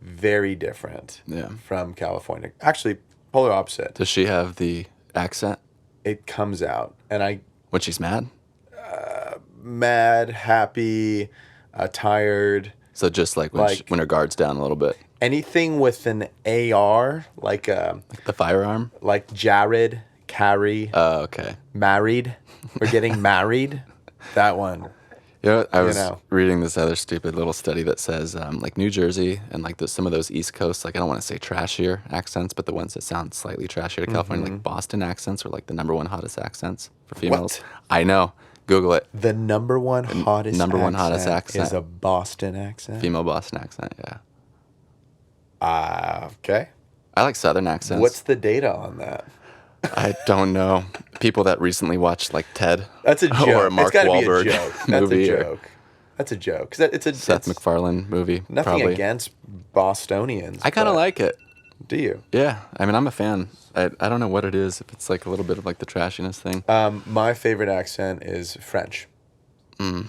Speaker 1: very different from California. Actually, polar opposite.
Speaker 2: Does she have the accent
Speaker 1: It comes out, and
Speaker 2: when she's mad?
Speaker 1: mad, happy, tired.
Speaker 2: So just like when her guard's down a little bit,
Speaker 1: Anything with an AR, like
Speaker 2: the firearm.
Speaker 1: like Jared, Carrie,
Speaker 2: Oh, okay.
Speaker 1: married. We're getting married. That one.
Speaker 2: I
Speaker 1: You
Speaker 2: was
Speaker 1: know.
Speaker 2: reading this other stupid little study that says like New Jersey and like some of those East Coast, like I don't want to say trashier accents, but the ones that sound slightly trashier to California, like Boston accents are like the number one hottest accents for females.
Speaker 1: What?
Speaker 2: I know. Google it.
Speaker 1: The number one hottest
Speaker 2: number one hottest
Speaker 1: accent is
Speaker 2: accent.
Speaker 1: a Boston accent.
Speaker 2: Female Boston accent, yeah.
Speaker 1: Okay.
Speaker 2: I like Southern accents.
Speaker 1: What's the data on that?
Speaker 2: I don't know. People that recently watched like Ted
Speaker 1: That's a joke.
Speaker 2: or a Mark
Speaker 1: It's got to be a
Speaker 2: Wahlberg
Speaker 1: joke. That's
Speaker 2: movie
Speaker 1: a
Speaker 2: or
Speaker 1: joke. That's a joke. 'Cause it's a
Speaker 2: Seth
Speaker 1: it's
Speaker 2: MacFarlane movie.
Speaker 1: nothing
Speaker 2: probably.
Speaker 1: against Bostonians.
Speaker 2: I kind of
Speaker 1: but
Speaker 2: like it.
Speaker 1: Do you?
Speaker 2: Yeah, I mean, I'm a fan. I don't know what it is. If it's like a little bit of like the trashiness thing.
Speaker 1: My favorite accent is French. I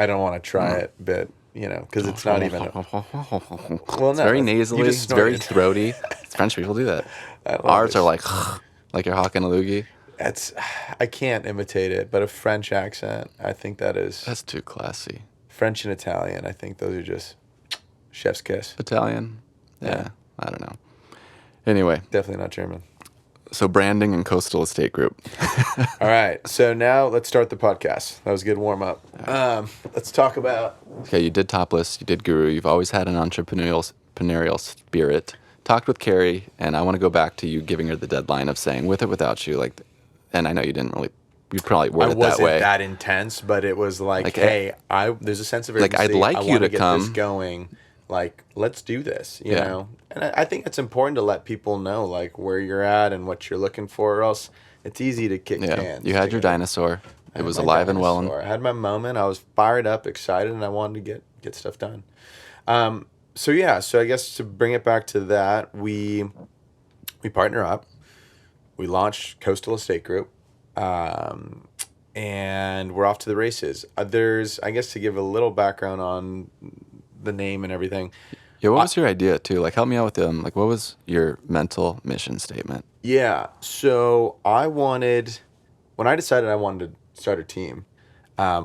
Speaker 1: don't want to try it, but because it's not even. Well, no,
Speaker 2: It's very
Speaker 1: you
Speaker 2: nasally.
Speaker 1: just
Speaker 2: It's very
Speaker 1: snorted.
Speaker 2: throaty. French people do that.
Speaker 1: I love
Speaker 2: Ours
Speaker 1: this.
Speaker 2: are like you're hawking a loogie.
Speaker 1: I can't imitate it, but a French accent, I think that is
Speaker 2: That's too classy.
Speaker 1: French and Italian. I think those are just chef's kiss.
Speaker 2: Italian. Yeah, I don't know. Anyway,
Speaker 1: Definitely not German.
Speaker 2: so branding and Coastal Estate Group.
Speaker 1: All right, so now let's start the podcast. That was a good warm up. Let's talk about.
Speaker 2: Okay, you did Topless, you did Guru. You've always had an entrepreneurial spirit. Talked with Carrie, and I want to go back to you giving her the deadline of saying with or without you, like, and I know you didn't really, you probably
Speaker 1: I
Speaker 2: worded it
Speaker 1: wasn't
Speaker 2: that way.
Speaker 1: that intense, but it was like,
Speaker 2: Like,
Speaker 1: hey, there's a sense of
Speaker 2: like,
Speaker 1: urgency.
Speaker 2: I'd like
Speaker 1: I
Speaker 2: you
Speaker 1: wanna
Speaker 2: to
Speaker 1: get
Speaker 2: come.
Speaker 1: this going. Like, let's do this. You
Speaker 2: Yeah.
Speaker 1: know, and I think it's important to let people know like where you're at and what you're looking for, or else it's easy to kick
Speaker 2: Yeah,
Speaker 1: cans.
Speaker 2: you had
Speaker 1: to
Speaker 2: your
Speaker 1: go,
Speaker 2: dinosaur.
Speaker 1: I
Speaker 2: It
Speaker 1: had
Speaker 2: was
Speaker 1: my
Speaker 2: alive and well.
Speaker 1: dinosaur. I had my moment. I was fired up, excited, and I wanted to get stuff done. So I guess to bring it back to that, we partner up. We launched Coastal Estate Group, and we're off to the races. I guess to give a little background on the name and everything.
Speaker 2: Yeah, what was your idea too? Like, help me out with them. Like, what was your mental mission statement?
Speaker 1: Yeah, so when I decided I wanted to start a team,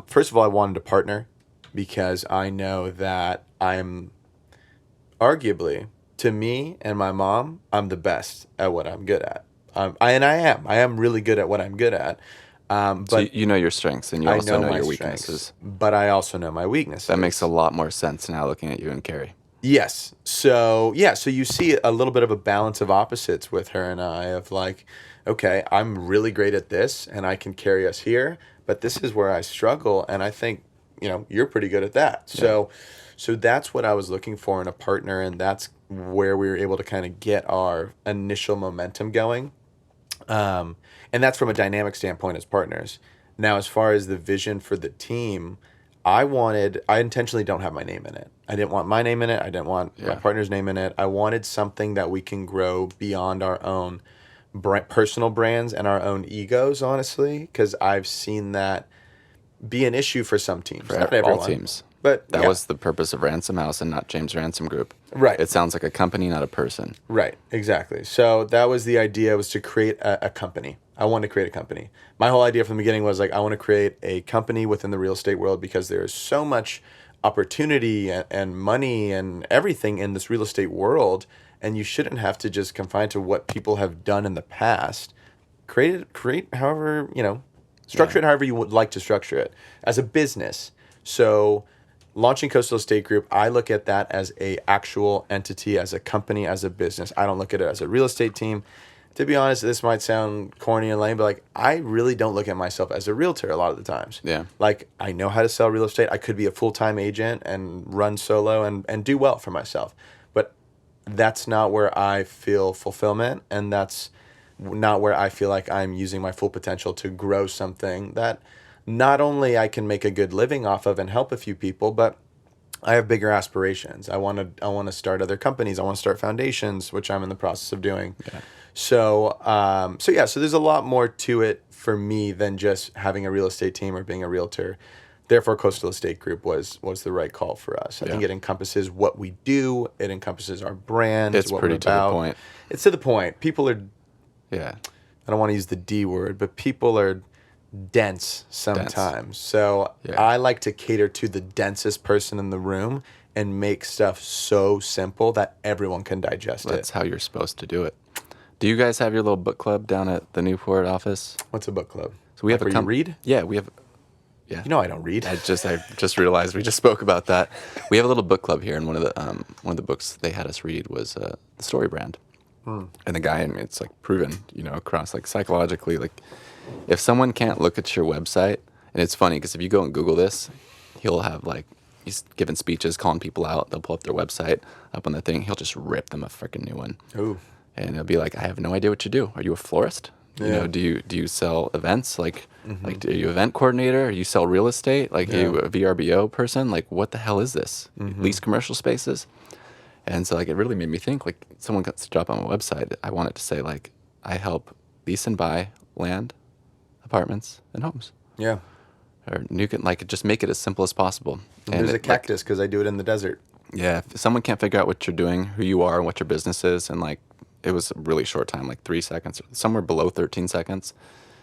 Speaker 1: first of all, I wanted to partner because I know that I'm arguably, to me and my mom, I'm the best at what I'm good at. I am really good at what I'm good at.
Speaker 2: So
Speaker 1: But
Speaker 2: you know your strengths and you
Speaker 1: I
Speaker 2: also know
Speaker 1: my
Speaker 2: your
Speaker 1: strengths,
Speaker 2: weaknesses.
Speaker 1: but I also know my weaknesses.
Speaker 2: That makes a lot more sense now looking at you and Carrie.
Speaker 1: Yes. So you see a little bit of a balance of opposites with her and I of like, okay, I'm really great at this and I can carry us here, but this is where I struggle and I think, you're pretty good at that. So that's what I was looking for in a partner, and that's where we were able to kind of get our initial momentum going. And that's from a dynamic standpoint as partners. Now, as far as the vision for the team, I intentionally don't have my name in it. I didn't want my name in it. I didn't want my partner's name in it. I wanted something that we can grow beyond our own personal brands and our own egos, honestly, because I've seen that be an issue for some teams.
Speaker 2: For
Speaker 1: Not everyone.
Speaker 2: all teams.
Speaker 1: But
Speaker 2: That was the purpose of Ransom House and not James Ransom Group.
Speaker 1: Right.
Speaker 2: It sounds like a company, not a person.
Speaker 1: Right, exactly. So that was the idea, was to create a company. I wanted to create a company. My whole idea from the beginning was like, I want to create a company within the real estate world because there is so much opportunity and money and everything in this real estate world, and you shouldn't have to just confine to what people have done in the past. Create however, structure it however you would like to structure it as a business. So launching Coastal Estate Group, I look at that as a actual entity, as a company, as a business. I don't look at it as a real estate team. To be honest, this might sound corny and lame, but like I really don't look at myself as a realtor a lot of the times.
Speaker 2: Yeah.
Speaker 1: Like I know how to sell real estate. I could be a full-time agent and run solo and do well for myself. But that's not where I feel fulfillment, and that's not where I feel like I'm using my full potential to grow something that not only I can make a good living off of and help a few people, but I have bigger aspirations. I want to start other companies. I want to start foundations, which I'm in the process of doing.
Speaker 2: Yeah.
Speaker 1: So there's a lot more to it for me than just having a real estate team or being a realtor. Therefore, Coastal Estate Group was the right call for us. I think it encompasses what we do. It encompasses our brand.
Speaker 2: It's
Speaker 1: what
Speaker 2: pretty
Speaker 1: we're
Speaker 2: to the
Speaker 1: about.
Speaker 2: point.
Speaker 1: It's to the point. People are,
Speaker 2: Yeah.
Speaker 1: I don't want to use the D word, but people are dense sometimes. So
Speaker 2: Yeah.
Speaker 1: I like to cater to the densest person in the room and make stuff so simple that everyone can digest
Speaker 2: That's
Speaker 1: it.
Speaker 2: how you're supposed to do it. Do you guys have your little book club down at the Newport office?
Speaker 1: What's a book club?
Speaker 2: So we have
Speaker 1: Like
Speaker 2: a
Speaker 1: where you read?
Speaker 2: Yeah, we have. Yeah.
Speaker 1: You know I don't read.
Speaker 2: I just realized we just spoke about that. We have a little book club here, and one of the books they had us read was The Story Brand. And the guy, I mean, it's like proven, across like psychologically, like if someone can't look at your website, and it's funny because if you go and Google this, he'll have like he's giving speeches, calling people out. They'll pull up their website up on the thing. He'll just rip them a freaking new one.
Speaker 1: Ooh.
Speaker 2: And he'll be like, I have no idea what you do. Are you a florist?
Speaker 1: Yeah.
Speaker 2: Do you sell events? Like, are you an event coordinator? You sell real estate? Like, are you a VRBO person? Like, what the hell is this? Lease commercial spaces? And so, like, it really made me think, like, someone got to drop on my website. I wanted to say, like, I help lease and buy land, apartments, and homes.
Speaker 1: Yeah.
Speaker 2: Or you can, like, just make it as simple as possible.
Speaker 1: And there's a cactus because I do it in the desert.
Speaker 2: Yeah, if someone can't figure out what you're doing, who you are, and what your business is, and like it was a really short time, like 3 seconds, somewhere below 13 seconds,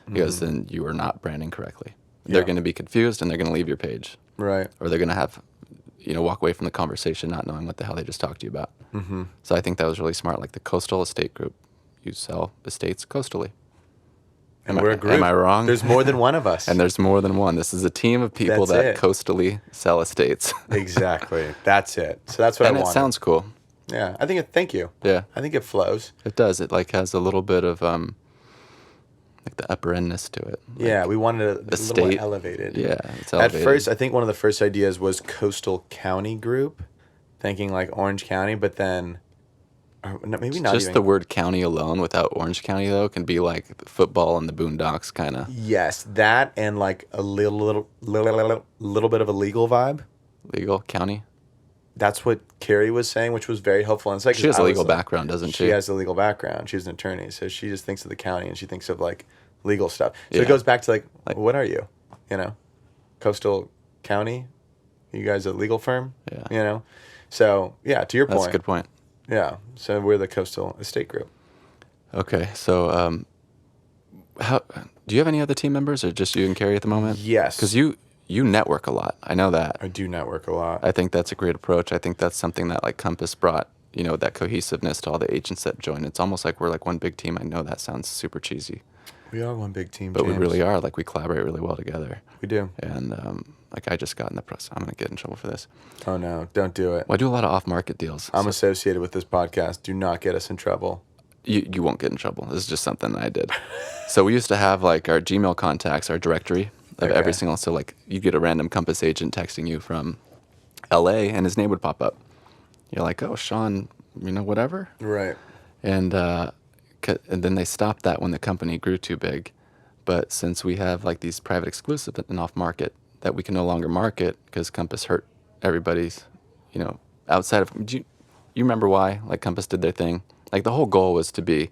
Speaker 2: because then you are not branding correctly. They're going to be confused and they're going to leave your page.
Speaker 1: Right.
Speaker 2: Or they're going to have, walk away from the conversation not knowing what the hell they just talked to you about. So I think that was really smart. Like the Coastal Estate Group, you sell estates coastally.
Speaker 1: And we're a group.
Speaker 2: Am I wrong?
Speaker 1: There's more than one of us.
Speaker 2: And there's more than one. This is a team of people that coastally sell estates.
Speaker 1: Exactly. That's it. So that's what I
Speaker 2: And
Speaker 1: wanted.
Speaker 2: it sounds cool.
Speaker 1: Yeah. I think it, thank you.
Speaker 2: Yeah.
Speaker 1: I think it flows.
Speaker 2: It does. It like has a little bit of like the upper endness to it. Like,
Speaker 1: Yeah, we wanted it a little more elevated.
Speaker 2: Yeah, it's elevated.
Speaker 1: At first, I think one of the first ideas was Coastal County Group, thinking like Orange County, but then maybe not
Speaker 2: just
Speaker 1: even.
Speaker 2: the word county alone without Orange County though can be like football in the boondocks kind of.
Speaker 1: Yes, that and like a little bit of a legal vibe.
Speaker 2: Legal county.
Speaker 1: That's what Carrie was saying, which was very helpful. And it's like
Speaker 2: She has a legal background, doesn't she?
Speaker 1: She has a legal background. She's an attorney, so she just thinks of the county and she thinks of like legal stuff. So
Speaker 2: Yeah.
Speaker 1: it goes back to like, what are you? Coastal County? You guys a legal firm?
Speaker 2: Yeah.
Speaker 1: So yeah, to your point.
Speaker 2: That's a good point.
Speaker 1: Yeah. So we're the Coastal Estate Group.
Speaker 2: Okay, so how do you have any other team members or just you and Carrie at the moment?
Speaker 1: Yes.
Speaker 2: Because you network a lot. I know that.
Speaker 1: I do network a lot.
Speaker 2: I think that's a great approach. I think that's something that like Compass brought, that cohesiveness to all the agents that join. It's almost like we're like one big team. I know that sounds super cheesy.
Speaker 1: We are one big team,
Speaker 2: But
Speaker 1: James.
Speaker 2: we really are. Like we collaborate really well together.
Speaker 1: We do.
Speaker 2: And like I just got in the press. I'm going to get in trouble for this.
Speaker 1: Oh, no. Don't do it.
Speaker 2: Well, I do a lot of off-market deals.
Speaker 1: I'm associated with this podcast. Do not get us in trouble.
Speaker 2: You won't get in trouble. This is just something that I did. So we used to have like our Gmail contacts, our directory of every single. So like you get a random Compass agent texting you from LA and his name would pop up. You're like, oh, Sean, whatever.
Speaker 1: Right.
Speaker 2: And then they stopped that when the company grew too big. But since we have like these private exclusive and off market that we can no longer market because Compass hurt everybody's, outside of, you remember why? Like Compass did their thing. Like the whole goal was to be,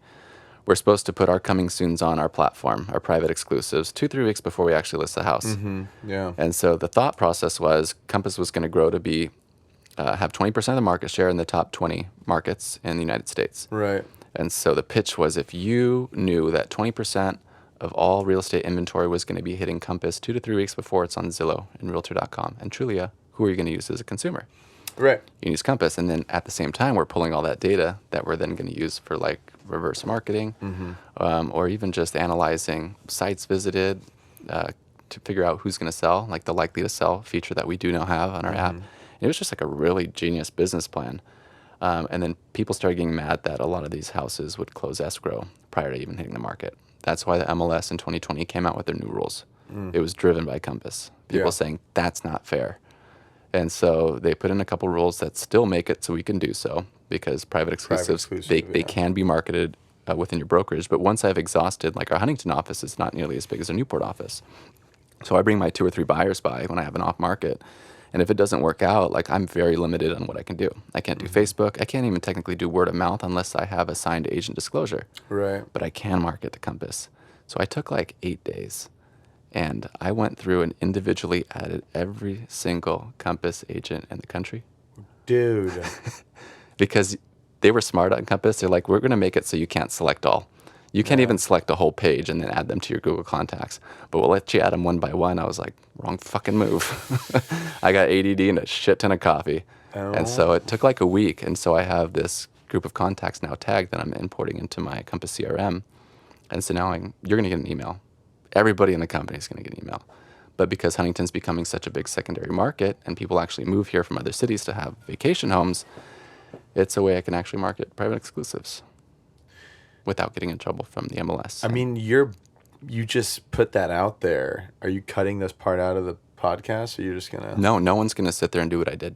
Speaker 2: we're supposed to put our coming soons on our platform, our private exclusives, 2-3 weeks before we actually list the house.
Speaker 1: Mm-hmm. Yeah.
Speaker 2: And so the thought process was Compass was going to grow to be, have 20% of the market share in the top 20 markets in the United States.
Speaker 1: Right.
Speaker 2: And so the pitch was if you knew that 20% of all real estate inventory was going to be hitting Compass 2 to 3 weeks before it's on Zillow and Realtor.com and Trulia, who are you going to use as a consumer?
Speaker 1: Right.
Speaker 2: You can use Compass. And then at the same time, we're pulling all that data that we're then going to use for like reverse marketing or even just analyzing sites visited to figure out who's going to sell, like the likely to sell feature that we do now have on our app. And it was just like a really genius business plan. And then people started getting mad that a lot of these houses would close escrow prior to even hitting the market. That's why the MLS in 2020 came out with their new rules. It was driven by Compass. People saying, that's not fair. And so they put in a couple rules that still make it so we can do so because private exclusives, they can be marketed within your brokerage. But once I've exhausted, like our Huntington office is not nearly as big as our Newport office. So I bring my 2 or 3 buyers by when I have an off market. And if it doesn't work out, like I'm very limited on what I can do. I can't do Facebook. I can't even technically do word of mouth unless I have a signed agent disclosure.
Speaker 1: Right.
Speaker 2: But I can market to Compass. So I took like 8 days and I went through and individually added every single Compass agent in the country.
Speaker 1: Dude.
Speaker 2: Because they were smart on Compass. They're like, we're going to make it so you can't select all. You can't even select a whole page and then add them to your Google contacts. But we'll let you add them one by one. I was like, wrong fucking move. I got ADD and a shit ton of coffee.
Speaker 1: Oh.
Speaker 2: And so it took like a week. And so I have this group of contacts now tagged that I'm importing into my Compass CRM. And so now you're going to get an email. Everybody in the company is going to get an email. But because Huntington's becoming such a big secondary market and people actually move here from other cities to have vacation homes, it's a way I can actually market private exclusives without getting in trouble from the MLS.
Speaker 1: I mean, you just put that out there. Are you cutting this part out of the podcast, or you're just gonna?
Speaker 2: No one's going to sit there and do what I did.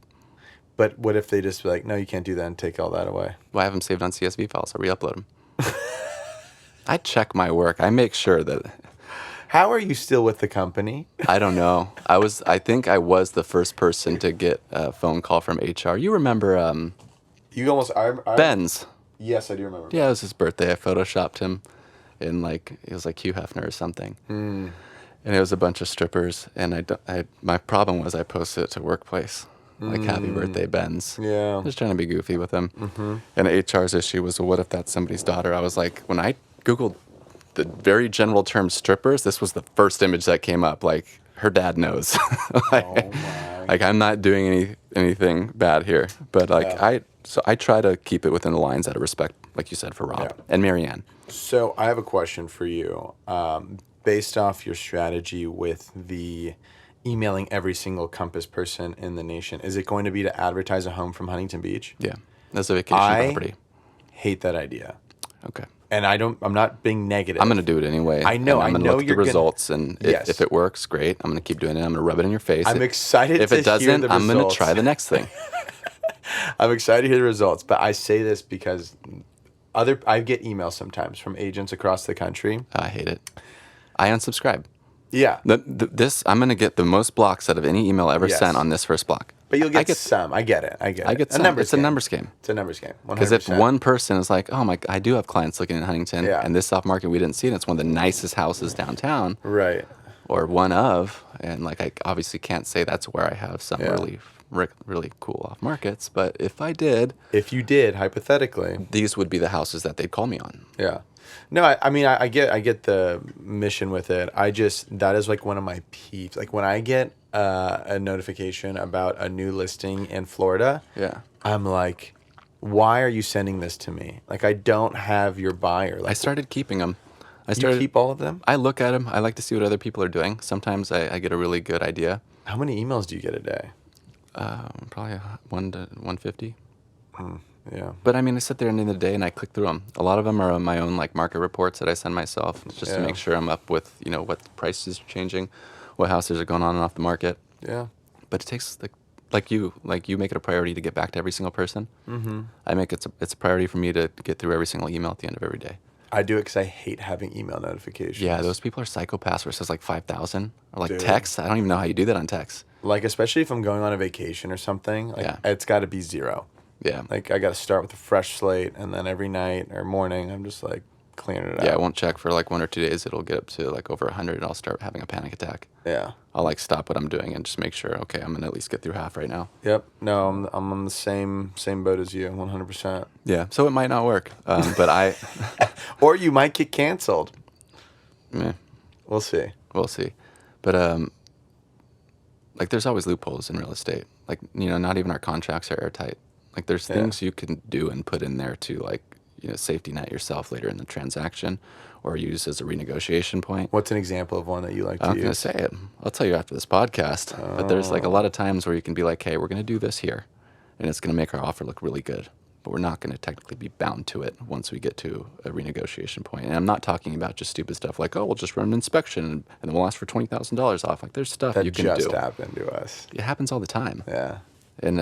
Speaker 1: But what if they just be like, no, you can't do that, and take all that away?
Speaker 2: Well, I have them saved on CSV files. I re-upload them. I check my work. I make sure that.
Speaker 1: How are you still with the company?
Speaker 2: I don't know. I think I was the first person to get a phone call from HR. You remember
Speaker 1: You almost.
Speaker 2: Ben's?
Speaker 1: Yes, I do remember.
Speaker 2: Yeah, it was his birthday. I photoshopped him in it was like Hugh Hefner or something. And it was a bunch of strippers. And my problem was I posted it to Workplace. Like, happy birthday, Ben's.
Speaker 1: Yeah.
Speaker 2: Just trying to be goofy with him. And HR's issue was, well, what if that's somebody's daughter? I was like, when I Googled the very general term strippers, this was the first image that came up. Like, her dad knows. Like, I'm not doing anything bad here. But, I try to keep it within the lines out of respect, like you said, for Rob and Marianne.
Speaker 1: So I have a question for you. Based off your strategy with the emailing every single Compass person in the nation, is it going to be to advertise a home from Huntington Beach?
Speaker 2: Yeah. That's a vacation property.
Speaker 1: Hate that idea.
Speaker 2: Okay.
Speaker 1: And I'm not being negative.
Speaker 2: I'm going to do it anyway.
Speaker 1: I know.
Speaker 2: I'm going to look at the results, and
Speaker 1: Yes.
Speaker 2: if it works, great. I'm going to keep doing it. I'm going to rub it in your face.
Speaker 1: I'm excited
Speaker 2: If
Speaker 1: to
Speaker 2: it doesn't,
Speaker 1: hear the
Speaker 2: I'm going to
Speaker 1: results.
Speaker 2: try the next thing.
Speaker 1: I'm excited to hear the results, but I say this because I get emails sometimes from agents across the country.
Speaker 2: I hate it. I unsubscribe.
Speaker 1: Yeah.
Speaker 2: I'm going to get the most blocks out of any email ever
Speaker 1: Yes.
Speaker 2: sent on this first block.
Speaker 1: But you'll get some. I get it.
Speaker 2: I get some. It's a numbers game.
Speaker 1: It's a numbers game. 100%.
Speaker 2: Because if one person is like, oh my, I do have clients looking in Huntington, and this off market we didn't see, and it's one of the nicest houses downtown,
Speaker 1: right,
Speaker 2: or one of, and I obviously can't say that's where I have some really cool off markets, but if you did,
Speaker 1: hypothetically,
Speaker 2: these would be the houses that they'd call me on.
Speaker 1: Yeah. No, I mean, I get the mission with it. That is like one of my peeves. Like when I get a notification about a new listing in Florida, I'm like, why are you sending this to me? Like, I don't have your buyer. Like,
Speaker 2: I started keeping them.
Speaker 1: You keep all of them?
Speaker 2: I look at them. I like to see what other people are doing. Sometimes I get a really good idea.
Speaker 1: How many emails do you get a day?
Speaker 2: Probably 1 to 150.
Speaker 1: Yeah.
Speaker 2: But I mean, I sit there at the end of the day and I click through them. A lot of them are my own market reports that I send myself just to make sure I'm up with, what prices are changing, what houses are going on and off the market.
Speaker 1: Yeah.
Speaker 2: But it takes like you make it a priority to get back to every single person. Mm-hmm. I make it's a priority for me to get through every single email at the end of every day.
Speaker 1: I do it because I hate having email notifications.
Speaker 2: Yeah, those people are psychopaths where it says 5,000 or
Speaker 1: Dude.
Speaker 2: text. I don't even know how you do that on text.
Speaker 1: Especially if I'm going on a vacation or something, it's got to be 0.
Speaker 2: Yeah.
Speaker 1: I got to start with a fresh slate, and then every night or morning, I'm just clearing it out.
Speaker 2: Yeah, I won't check for 1 or 2 days. It'll get up to over 100, and I'll start having a panic attack.
Speaker 1: Yeah.
Speaker 2: I'll stop what I'm doing and just make sure, okay, I'm gonna at least get through half right now.
Speaker 1: Yep. No, I'm on the same boat as you, 100%.
Speaker 2: Yeah. So it might not work, but I.
Speaker 1: Or you might get canceled.
Speaker 2: Meh.
Speaker 1: We'll see.
Speaker 2: We'll see, but there's always loopholes in real estate. Not even our contracts are airtight. There's things you can do and put in there to safety net yourself later in the transaction, or use as a renegotiation point.
Speaker 1: What's an example of one that you like to use?
Speaker 2: I'm going to say it. I'll tell you after this podcast. But there's a lot of times where you can be like, hey, we're going to do this here, and it's going to make our offer look really good. But we're not going to technically be bound to it once we get to a renegotiation point. And I'm not talking about just stupid stuff like, oh, we'll just run an inspection and then we'll ask for $20,000 off. There's stuff
Speaker 1: that
Speaker 2: you can do. That
Speaker 1: just happened to us.
Speaker 2: It happens all the time.
Speaker 1: Yeah.
Speaker 2: And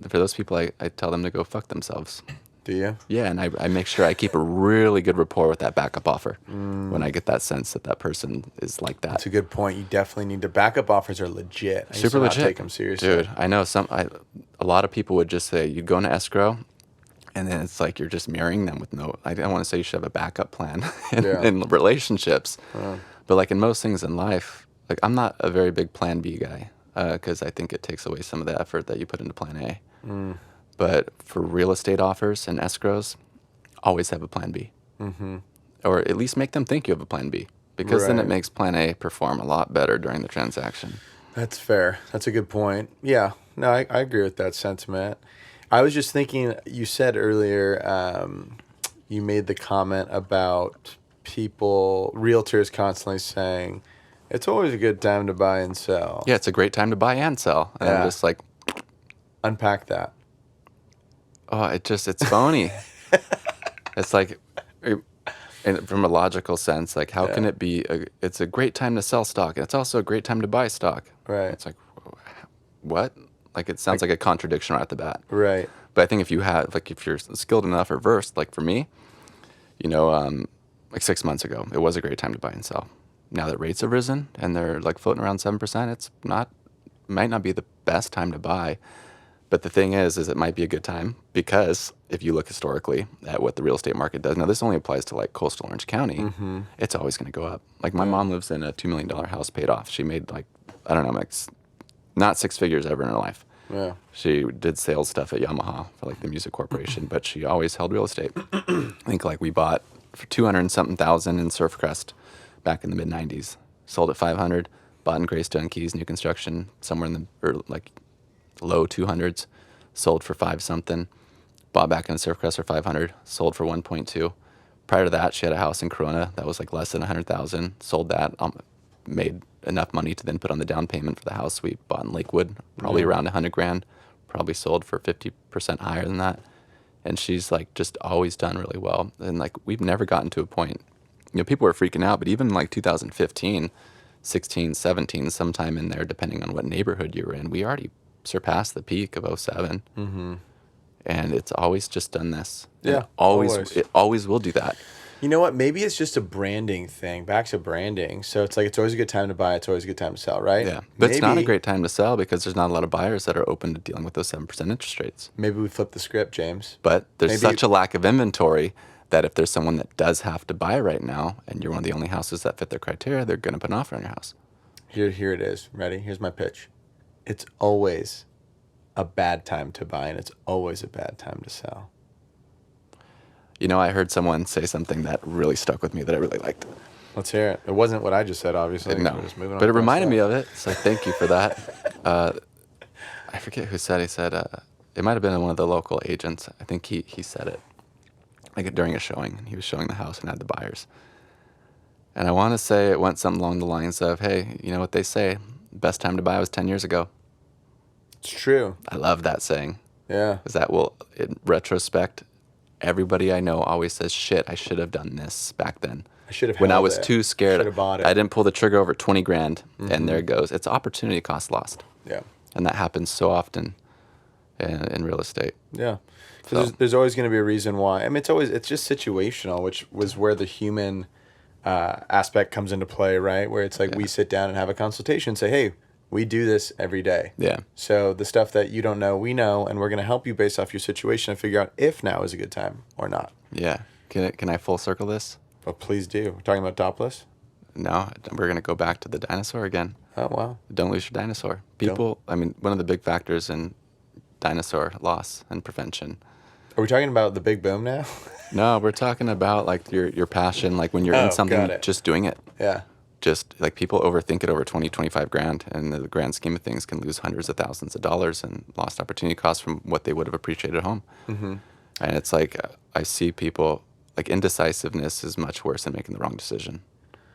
Speaker 2: for those people, I tell them to go fuck themselves.
Speaker 1: Do you?
Speaker 2: Yeah, and I make sure I keep a really good rapport with that backup offer when I get that sense that person is like that.
Speaker 1: That's a good point. You definitely need to. Backup offers are legit. I
Speaker 2: Super legit.
Speaker 1: Take them seriously.
Speaker 2: Dude, I know a lot of people would just say, you go into escrow, and then it's you're just marrying them with no, I don't want to say you should have a backup plan in relationships. But in most things in life, I'm not a very big plan B guy because I think it takes away some of the effort that you put into plan A. But for real estate offers and escrows, always have a plan B. Mm-hmm. Or at least make them think you have a plan B. Because then it makes plan A perform a lot better during the transaction.
Speaker 1: That's fair. That's a good point. Yeah. No, I agree with that sentiment. I was just thinking, you said earlier, you made the comment about realtors constantly saying, It's always a good time to buy and sell.
Speaker 2: Yeah, it's a great time to buy and sell. And I'm
Speaker 1: Yeah.
Speaker 2: just like,
Speaker 1: Unpack that.
Speaker 2: oh, it's phony. It's like, and from a logical sense, like how can
Speaker 1: Yeah.
Speaker 2: it be? It's a great time to sell stock, and it's also a great time to buy stock.
Speaker 1: Right.
Speaker 2: It's like, what? Like it sounds like a contradiction right at the bat.
Speaker 1: Right.
Speaker 2: But I think if you have, like, if you're skilled enough or versed, like for me, you know, like 6 months ago, it was a great time to buy and sell. Now that rates have risen and they're like floating around 7%, might not be the best time to buy. But the thing is it might be a good time because if you look historically at what the real estate market does, now this only applies to like coastal Orange County, it's always going to go up. Like my mom lives in a $2 million house paid off. She made like, I don't know, like not six figures ever in her life.
Speaker 1: Yeah.
Speaker 2: She did sales stuff at Yamaha for like the music corporation, but she always held real estate. I think like we bought for 200 and something thousand in Surfcrest back in the mid 90s, sold at 500, bought in Greystone Keys, new construction, somewhere in the like low 200s, sold for 5 something, bought back in Surfcrest for 500, sold for 1.2. Prior to that, she had a house in Corona that was like less than 100,000, sold that, made enough money to then put on the down payment for the house we bought in Lakewood, probably around 100 grand, probably sold for 50% higher than that. And she's like just always done really well. And like we've never gotten to a point, you know, people were freaking out, but even like 2015, 16, 17, sometime in there, depending on what neighborhood you were in, we already surpassed the peak of '07. Mm-hmm. And it's always just done this. And
Speaker 1: Yeah,
Speaker 2: it always will do that.
Speaker 1: You know what? Maybe it's just a branding thing. Back to branding. So it's like it's always a good time to buy. It's always a good time to sell, right?
Speaker 2: Yeah. But it's not a great time to sell because there's not a lot of buyers that are open to dealing with those 7% interest rates.
Speaker 1: Maybe we flip the script, James.
Speaker 2: But there's such a lack of inventory that if there's someone that does have to buy right now and you're one of the only houses that fit their criteria, they're going to put an offer on your house.
Speaker 1: Here it is. Ready? Here's my pitch. It's always a bad time to buy, and it's always a bad time to sell.
Speaker 2: You know, I heard someone say something that really stuck with me that I really liked.
Speaker 1: Let's hear it. It wasn't what I just said, obviously.
Speaker 2: No,
Speaker 1: We're just moving on
Speaker 2: but it
Speaker 1: past
Speaker 2: reminded
Speaker 1: that.
Speaker 2: me of it, so thank you for that. I forget who said. He said it might have been one of the local agents. I think he said it like during a showing. He was showing the house and had the buyers. And I want to say it went something along the lines of, "Hey, you know what they say? Best time to buy was 10 years ago."
Speaker 1: It's true.
Speaker 2: I love that saying.
Speaker 1: Yeah.
Speaker 2: Because that will, in retrospect, everybody I know always says, "Shit, I should have done this back then."
Speaker 1: I should have
Speaker 2: When I
Speaker 1: held
Speaker 2: was
Speaker 1: it.
Speaker 2: too scared,
Speaker 1: Should have bought it.
Speaker 2: I didn't pull the trigger over 20 grand, and there it goes. It's opportunity cost lost.
Speaker 1: Yeah.
Speaker 2: And that happens so often in real estate.
Speaker 1: Yeah. Because there's always going to be a reason why. I mean, it's just situational, which was where the human aspect comes into play, right? Where it's like we sit down and have a consultation and say, hey, we do this every day.
Speaker 2: Yeah.
Speaker 1: So the stuff that you don't know, we know, and we're going to help you based off your situation and figure out if now is a good time or not.
Speaker 2: Yeah. Can I full circle this?
Speaker 1: Well, please do. We're talking about topless?
Speaker 2: No, we're going to go back to the dinosaur again.
Speaker 1: Oh, wow.
Speaker 2: Don't lose your dinosaur. People, I mean, one of the big factors in dinosaur loss and prevention.
Speaker 1: Are we talking about the big boom now?
Speaker 2: No, we're talking about like your passion, like when you're in something,
Speaker 1: got it.
Speaker 2: just doing it.
Speaker 1: Yeah.
Speaker 2: Just like people overthink it over 20, 25 grand, and in the grand scheme of things can lose hundreds of thousands of dollars and lost opportunity costs from what they would have appreciated at home. Mm-hmm. And it's like, I see people, like indecisiveness is much worse than making the wrong decision.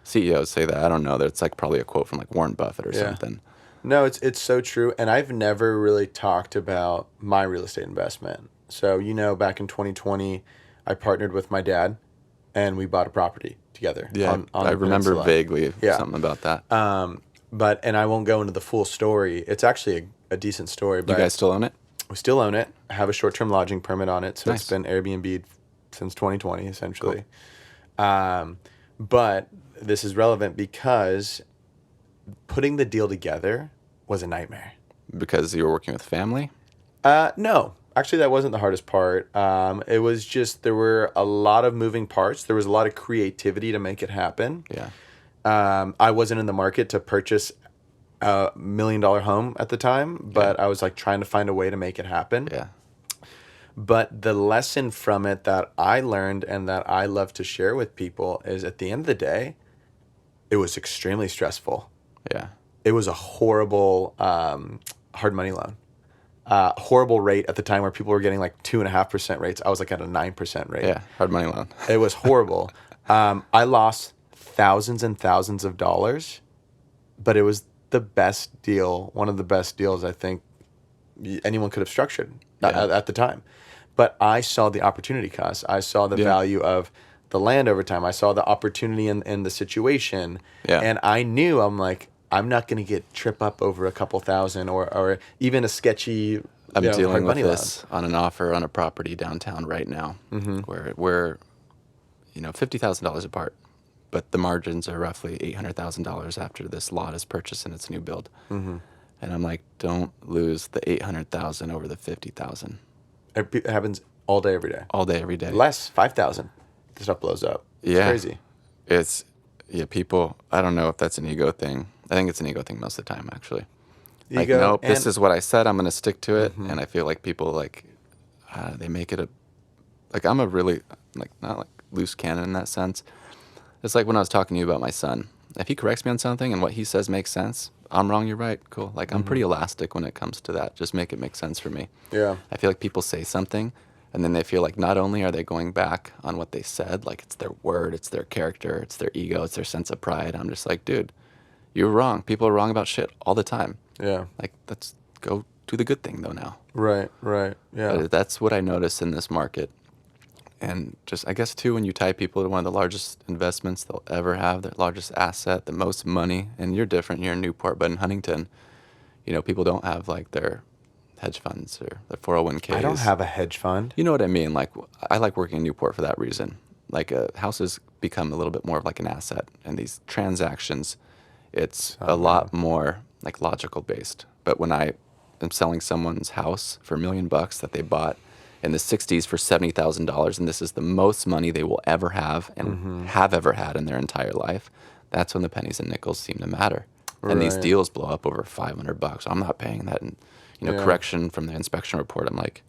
Speaker 2: CEOs say that. I don't know. That's like probably a quote from like Warren Buffett or something.
Speaker 1: No, it's so true. And I've never really talked about my real estate investment. So, back in 2020, I partnered with my dad and we bought a property together.
Speaker 2: Yeah,
Speaker 1: on
Speaker 2: I
Speaker 1: the
Speaker 2: remember
Speaker 1: peninsula.
Speaker 2: vaguely something about that.
Speaker 1: And I won't go into the full story. It's actually a decent story. But
Speaker 2: You guys still own it?
Speaker 1: we still own it. I have a short-term lodging permit on it. So
Speaker 2: Nice.
Speaker 1: it's been Airbnb'd since 2020, essentially. Cool. But this is relevant because putting the deal together was a nightmare.
Speaker 2: Because you were working with family?
Speaker 1: No, actually, that wasn't the hardest part. It was just there were a lot of moving parts. There was a lot of creativity to make it happen.
Speaker 2: Yeah.
Speaker 1: I wasn't in the market to purchase a $1 million home at the time, but I was like trying to find a way to make it happen.
Speaker 2: Yeah.
Speaker 1: But the lesson from it that I learned and that I love to share with people is at the end of the day, it was extremely stressful.
Speaker 2: Yeah.
Speaker 1: It was a horrible hard money loan. Horrible rate at the time where people were getting like 2.5% rates. I was like at a 9% rate.
Speaker 2: Yeah. Hard money loan.
Speaker 1: It was horrible. I lost thousands and thousands of dollars but it was the best deal, one of the best deals I think anyone could have structured
Speaker 2: Yeah.
Speaker 1: at the time. But I saw the opportunity cost. I saw the
Speaker 2: Yeah.
Speaker 1: value of the land over time. I saw the opportunity in the situation.
Speaker 2: Yeah.
Speaker 1: And I knew, I'm like, I'm not going to get trip up over a couple thousand or even a sketchy,
Speaker 2: I'm
Speaker 1: hard
Speaker 2: dealing with
Speaker 1: money loan.
Speaker 2: this on an offer on a property downtown right now, where we're, $50,000 apart, but the margins are roughly $800,000 after this lot is purchased and it's new build. And I'm like, don't lose the 800,000 over the 50,000
Speaker 1: It happens all day, every day.
Speaker 2: all day, every day.
Speaker 1: Less, 5,000. The stuff blows up. It's
Speaker 2: Yeah.
Speaker 1: crazy.
Speaker 2: It's people. I don't know if that's an ego thing. I think it's an ego thing most of the time, actually. Like,
Speaker 1: Ego
Speaker 2: nope, this
Speaker 1: and-
Speaker 2: is what I said. I'm going to stick to it. And I feel like people they make it I'm a really not like loose cannon in that sense. It's like when I was talking to you about my son. If he corrects me on something and what he says makes sense, I'm wrong, you're right. Cool. Like, I'm pretty elastic when it comes to that. Just make it make sense for me.
Speaker 1: Yeah.
Speaker 2: I feel like people say something and then they feel like not only are they going back on what they said, like it's their word, it's their character, it's their ego, it's their sense of pride. I'm just like, dude, you're wrong. People are wrong about shit all the time.
Speaker 1: Yeah.
Speaker 2: Like, let's go do the good thing though now.
Speaker 1: Right. Yeah.
Speaker 2: But that's what I notice in this market. And just, I guess, too, when you tie people to one of the largest investments they'll ever have, their largest asset, the most money, and you're different, you're in Newport, but in Huntington, people don't have like their hedge funds or their 401ks.
Speaker 1: I don't have a hedge fund.
Speaker 2: You know what I mean? Like, I like working in Newport for that reason. Like, houses become a little bit more of like an asset, and these transactions, it's a lot more like logical based. But when I am selling someone's house for $1 million that they bought in the 60s for $70,000, and this is the most money they will ever have and have ever had in their entire life, that's when the pennies and nickels seem to matter. And these
Speaker 1: Right.
Speaker 2: deals blow up over $500. I'm not paying that. And,
Speaker 1: Yeah.
Speaker 2: correction from the inspection report, I'm like,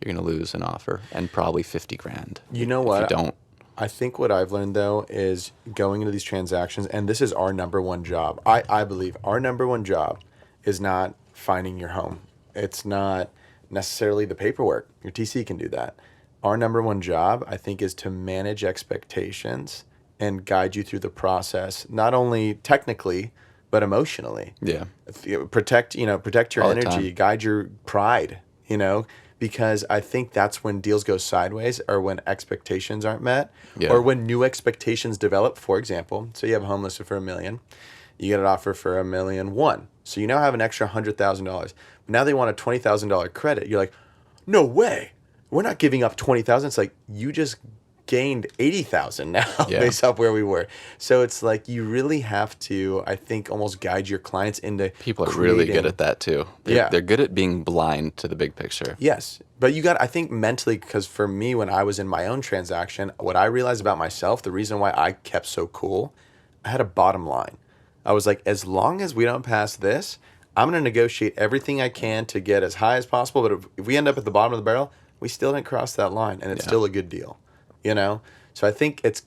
Speaker 2: you're going to lose an offer and probably 50 grand.
Speaker 1: You know
Speaker 2: if
Speaker 1: what?
Speaker 2: you don't.
Speaker 1: I think what I've learned, though, is going into these transactions, and this is our number one job. I believe our number one job is not finding your home. It's not necessarily the paperwork. Your TC can do that. Our number one job, I think, is to manage expectations and guide you through the process, not only technically, but emotionally.
Speaker 2: Yeah.
Speaker 1: Protect your
Speaker 2: All the
Speaker 1: energy,
Speaker 2: time.
Speaker 1: guide your pride, because I think that's when deals go sideways or when expectations aren't met
Speaker 2: Yeah.
Speaker 1: or when new expectations develop. For example, so you have a home listed for $1 million, you get an offer for $1.1 million. So you now have an extra $100,000. Now they want a $20,000 credit. You're like, no way. We're not giving up $20,000. It's like you just gained $80,000 now
Speaker 2: Yeah.
Speaker 1: based off where we were. So it's like you really have to, I think, almost guide your clients into
Speaker 2: People are really good
Speaker 1: creating-
Speaker 2: at that too.
Speaker 1: Yeah.
Speaker 2: They're good at being blind to the big picture.
Speaker 1: Yes. But I think mentally, because for me, when I was in my own transaction, what I realized about myself, the reason why I kept so cool, I had a bottom line. I was like, as long as we don't pass this, I'm going to negotiate everything I can to get as high as possible. But if we end up at the bottom of the barrel, we still didn't cross that line, and it's
Speaker 2: Yeah.
Speaker 1: still a good deal, So I think it's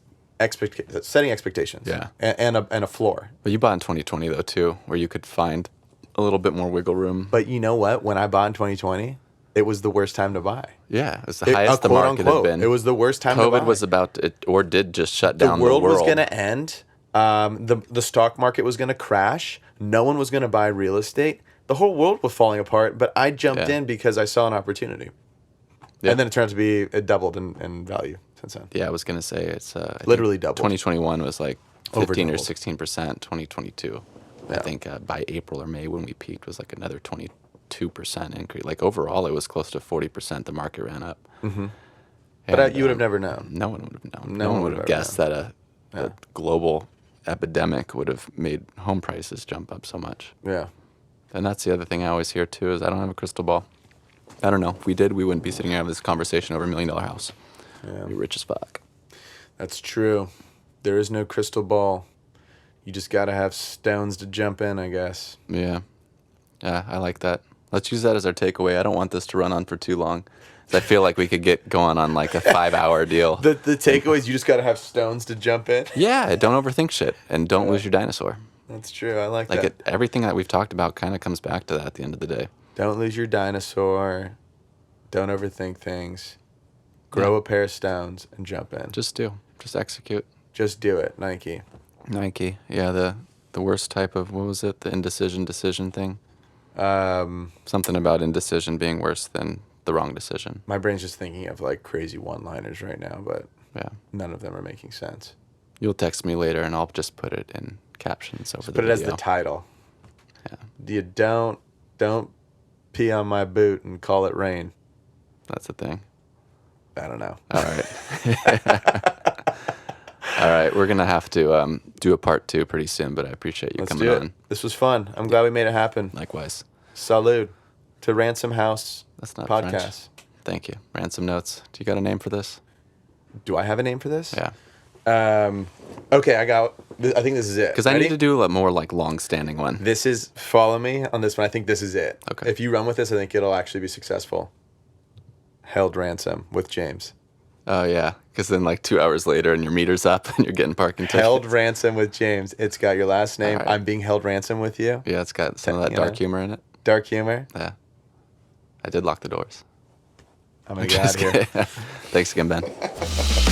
Speaker 1: setting expectations,
Speaker 2: Yeah.
Speaker 1: and a floor.
Speaker 2: But you bought in 2020 though too, where you could find a little bit more wiggle room.
Speaker 1: But you know what? When I bought in 2020, it was the worst time to buy.
Speaker 2: Yeah, it was the highest the
Speaker 1: quote
Speaker 2: market
Speaker 1: unquote,
Speaker 2: had been.
Speaker 1: It was the worst time to buy.
Speaker 2: COVID was about to, or did just shut
Speaker 1: The
Speaker 2: down
Speaker 1: world
Speaker 2: the world.
Speaker 1: was going to end. The stock market was going to crash. No one was going to buy real estate. The whole world was falling apart. But I jumped
Speaker 2: Yeah.
Speaker 1: in because I saw an opportunity.
Speaker 2: Yeah.
Speaker 1: And then it turned out to be, it doubled in value since then.
Speaker 2: Yeah, I was gonna say it's I think
Speaker 1: Literally doubled.
Speaker 2: 2021 was like
Speaker 1: Over
Speaker 2: 15 or
Speaker 1: doubled.
Speaker 2: 16%. 2022, I
Speaker 1: Yeah.
Speaker 2: think by April or May when we peaked was like another 22% increase. Like overall, it was close to 40%. The market ran up.
Speaker 1: Mm-hmm. But you would have never known.
Speaker 2: No one would have known.
Speaker 1: No
Speaker 2: No
Speaker 1: one
Speaker 2: one would
Speaker 1: would
Speaker 2: have
Speaker 1: have
Speaker 2: guessed
Speaker 1: known.
Speaker 2: that a
Speaker 1: Yeah.
Speaker 2: global epidemic would have made home prices jump up so much.
Speaker 1: Yeah.
Speaker 2: And that's the other thing I always hear too is I don't have a crystal ball. I don't know. If we did, we wouldn't be sitting here having this conversation over $1 million house.
Speaker 1: Yeah.
Speaker 2: We'd be rich as fuck.
Speaker 1: That's true. There is no crystal ball. You just got to have stones to jump in, I guess.
Speaker 2: Yeah. Yeah, I like that. Let's use that as our takeaway. I don't want this to run on for too long. 'Cause I feel like we could get going on like a 5-hour deal.
Speaker 1: The takeaway is you just got to have stones to jump in.
Speaker 2: Yeah, don't overthink shit and don't lose your dinosaur.
Speaker 1: That's true. I like
Speaker 2: Like
Speaker 1: that.
Speaker 2: everything that we've talked about kind of comes back to that at the end of the day.
Speaker 1: Don't lose your dinosaur. Don't overthink things. Grow
Speaker 2: Yeah.
Speaker 1: a pair of stones and jump in.
Speaker 2: Just do. Just execute.
Speaker 1: Just do it, Nike.
Speaker 2: Nike. Yeah, the the worst type of, what was it? The indecision decision thing?
Speaker 1: Um,
Speaker 2: Something about indecision being worse than the wrong decision.
Speaker 1: my brain's just thinking of like crazy one-liners right now, but
Speaker 2: Yeah.
Speaker 1: none of them are making sense.
Speaker 2: You'll text me later and I'll just put it in captions over the
Speaker 1: Put it
Speaker 2: video.
Speaker 1: as the title.
Speaker 2: Yeah.
Speaker 1: You don't pee on my boot and call it rain.
Speaker 2: That's the thing.
Speaker 1: I don't know.
Speaker 2: All right. All right. We're going to have to do a part 2 pretty soon, but I appreciate you
Speaker 1: Let's
Speaker 2: coming
Speaker 1: do it.
Speaker 2: on.
Speaker 1: This was fun. I'm glad we made it happen.
Speaker 2: Likewise.
Speaker 1: Salud to Ransom House
Speaker 2: That's not
Speaker 1: podcast.
Speaker 2: French. Thank you. Ransom Notes. Do you got a name for this?
Speaker 1: Do I have a name for this?
Speaker 2: Yeah.
Speaker 1: Okay, I think this is it.
Speaker 2: Because I
Speaker 1: Ready?
Speaker 2: need to do a more like long-standing one.
Speaker 1: This is, follow me on this one. I think this is it.
Speaker 2: Okay.
Speaker 1: If you run with this, I think it'll actually be successful. Held ransom with James.
Speaker 2: Oh, yeah. Because then like 2 hours later and your meter's up and you're getting parking tickets.
Speaker 1: Held ransom with James. It's got your last name.
Speaker 2: All right.
Speaker 1: I'm being held ransom with you.
Speaker 2: Yeah, it's got some of that
Speaker 1: You
Speaker 2: dark
Speaker 1: know?
Speaker 2: humor in it.
Speaker 1: Dark humor.
Speaker 2: Yeah. I did lock the doors.
Speaker 1: I'm going to get out of here.
Speaker 2: Thanks again, Ben.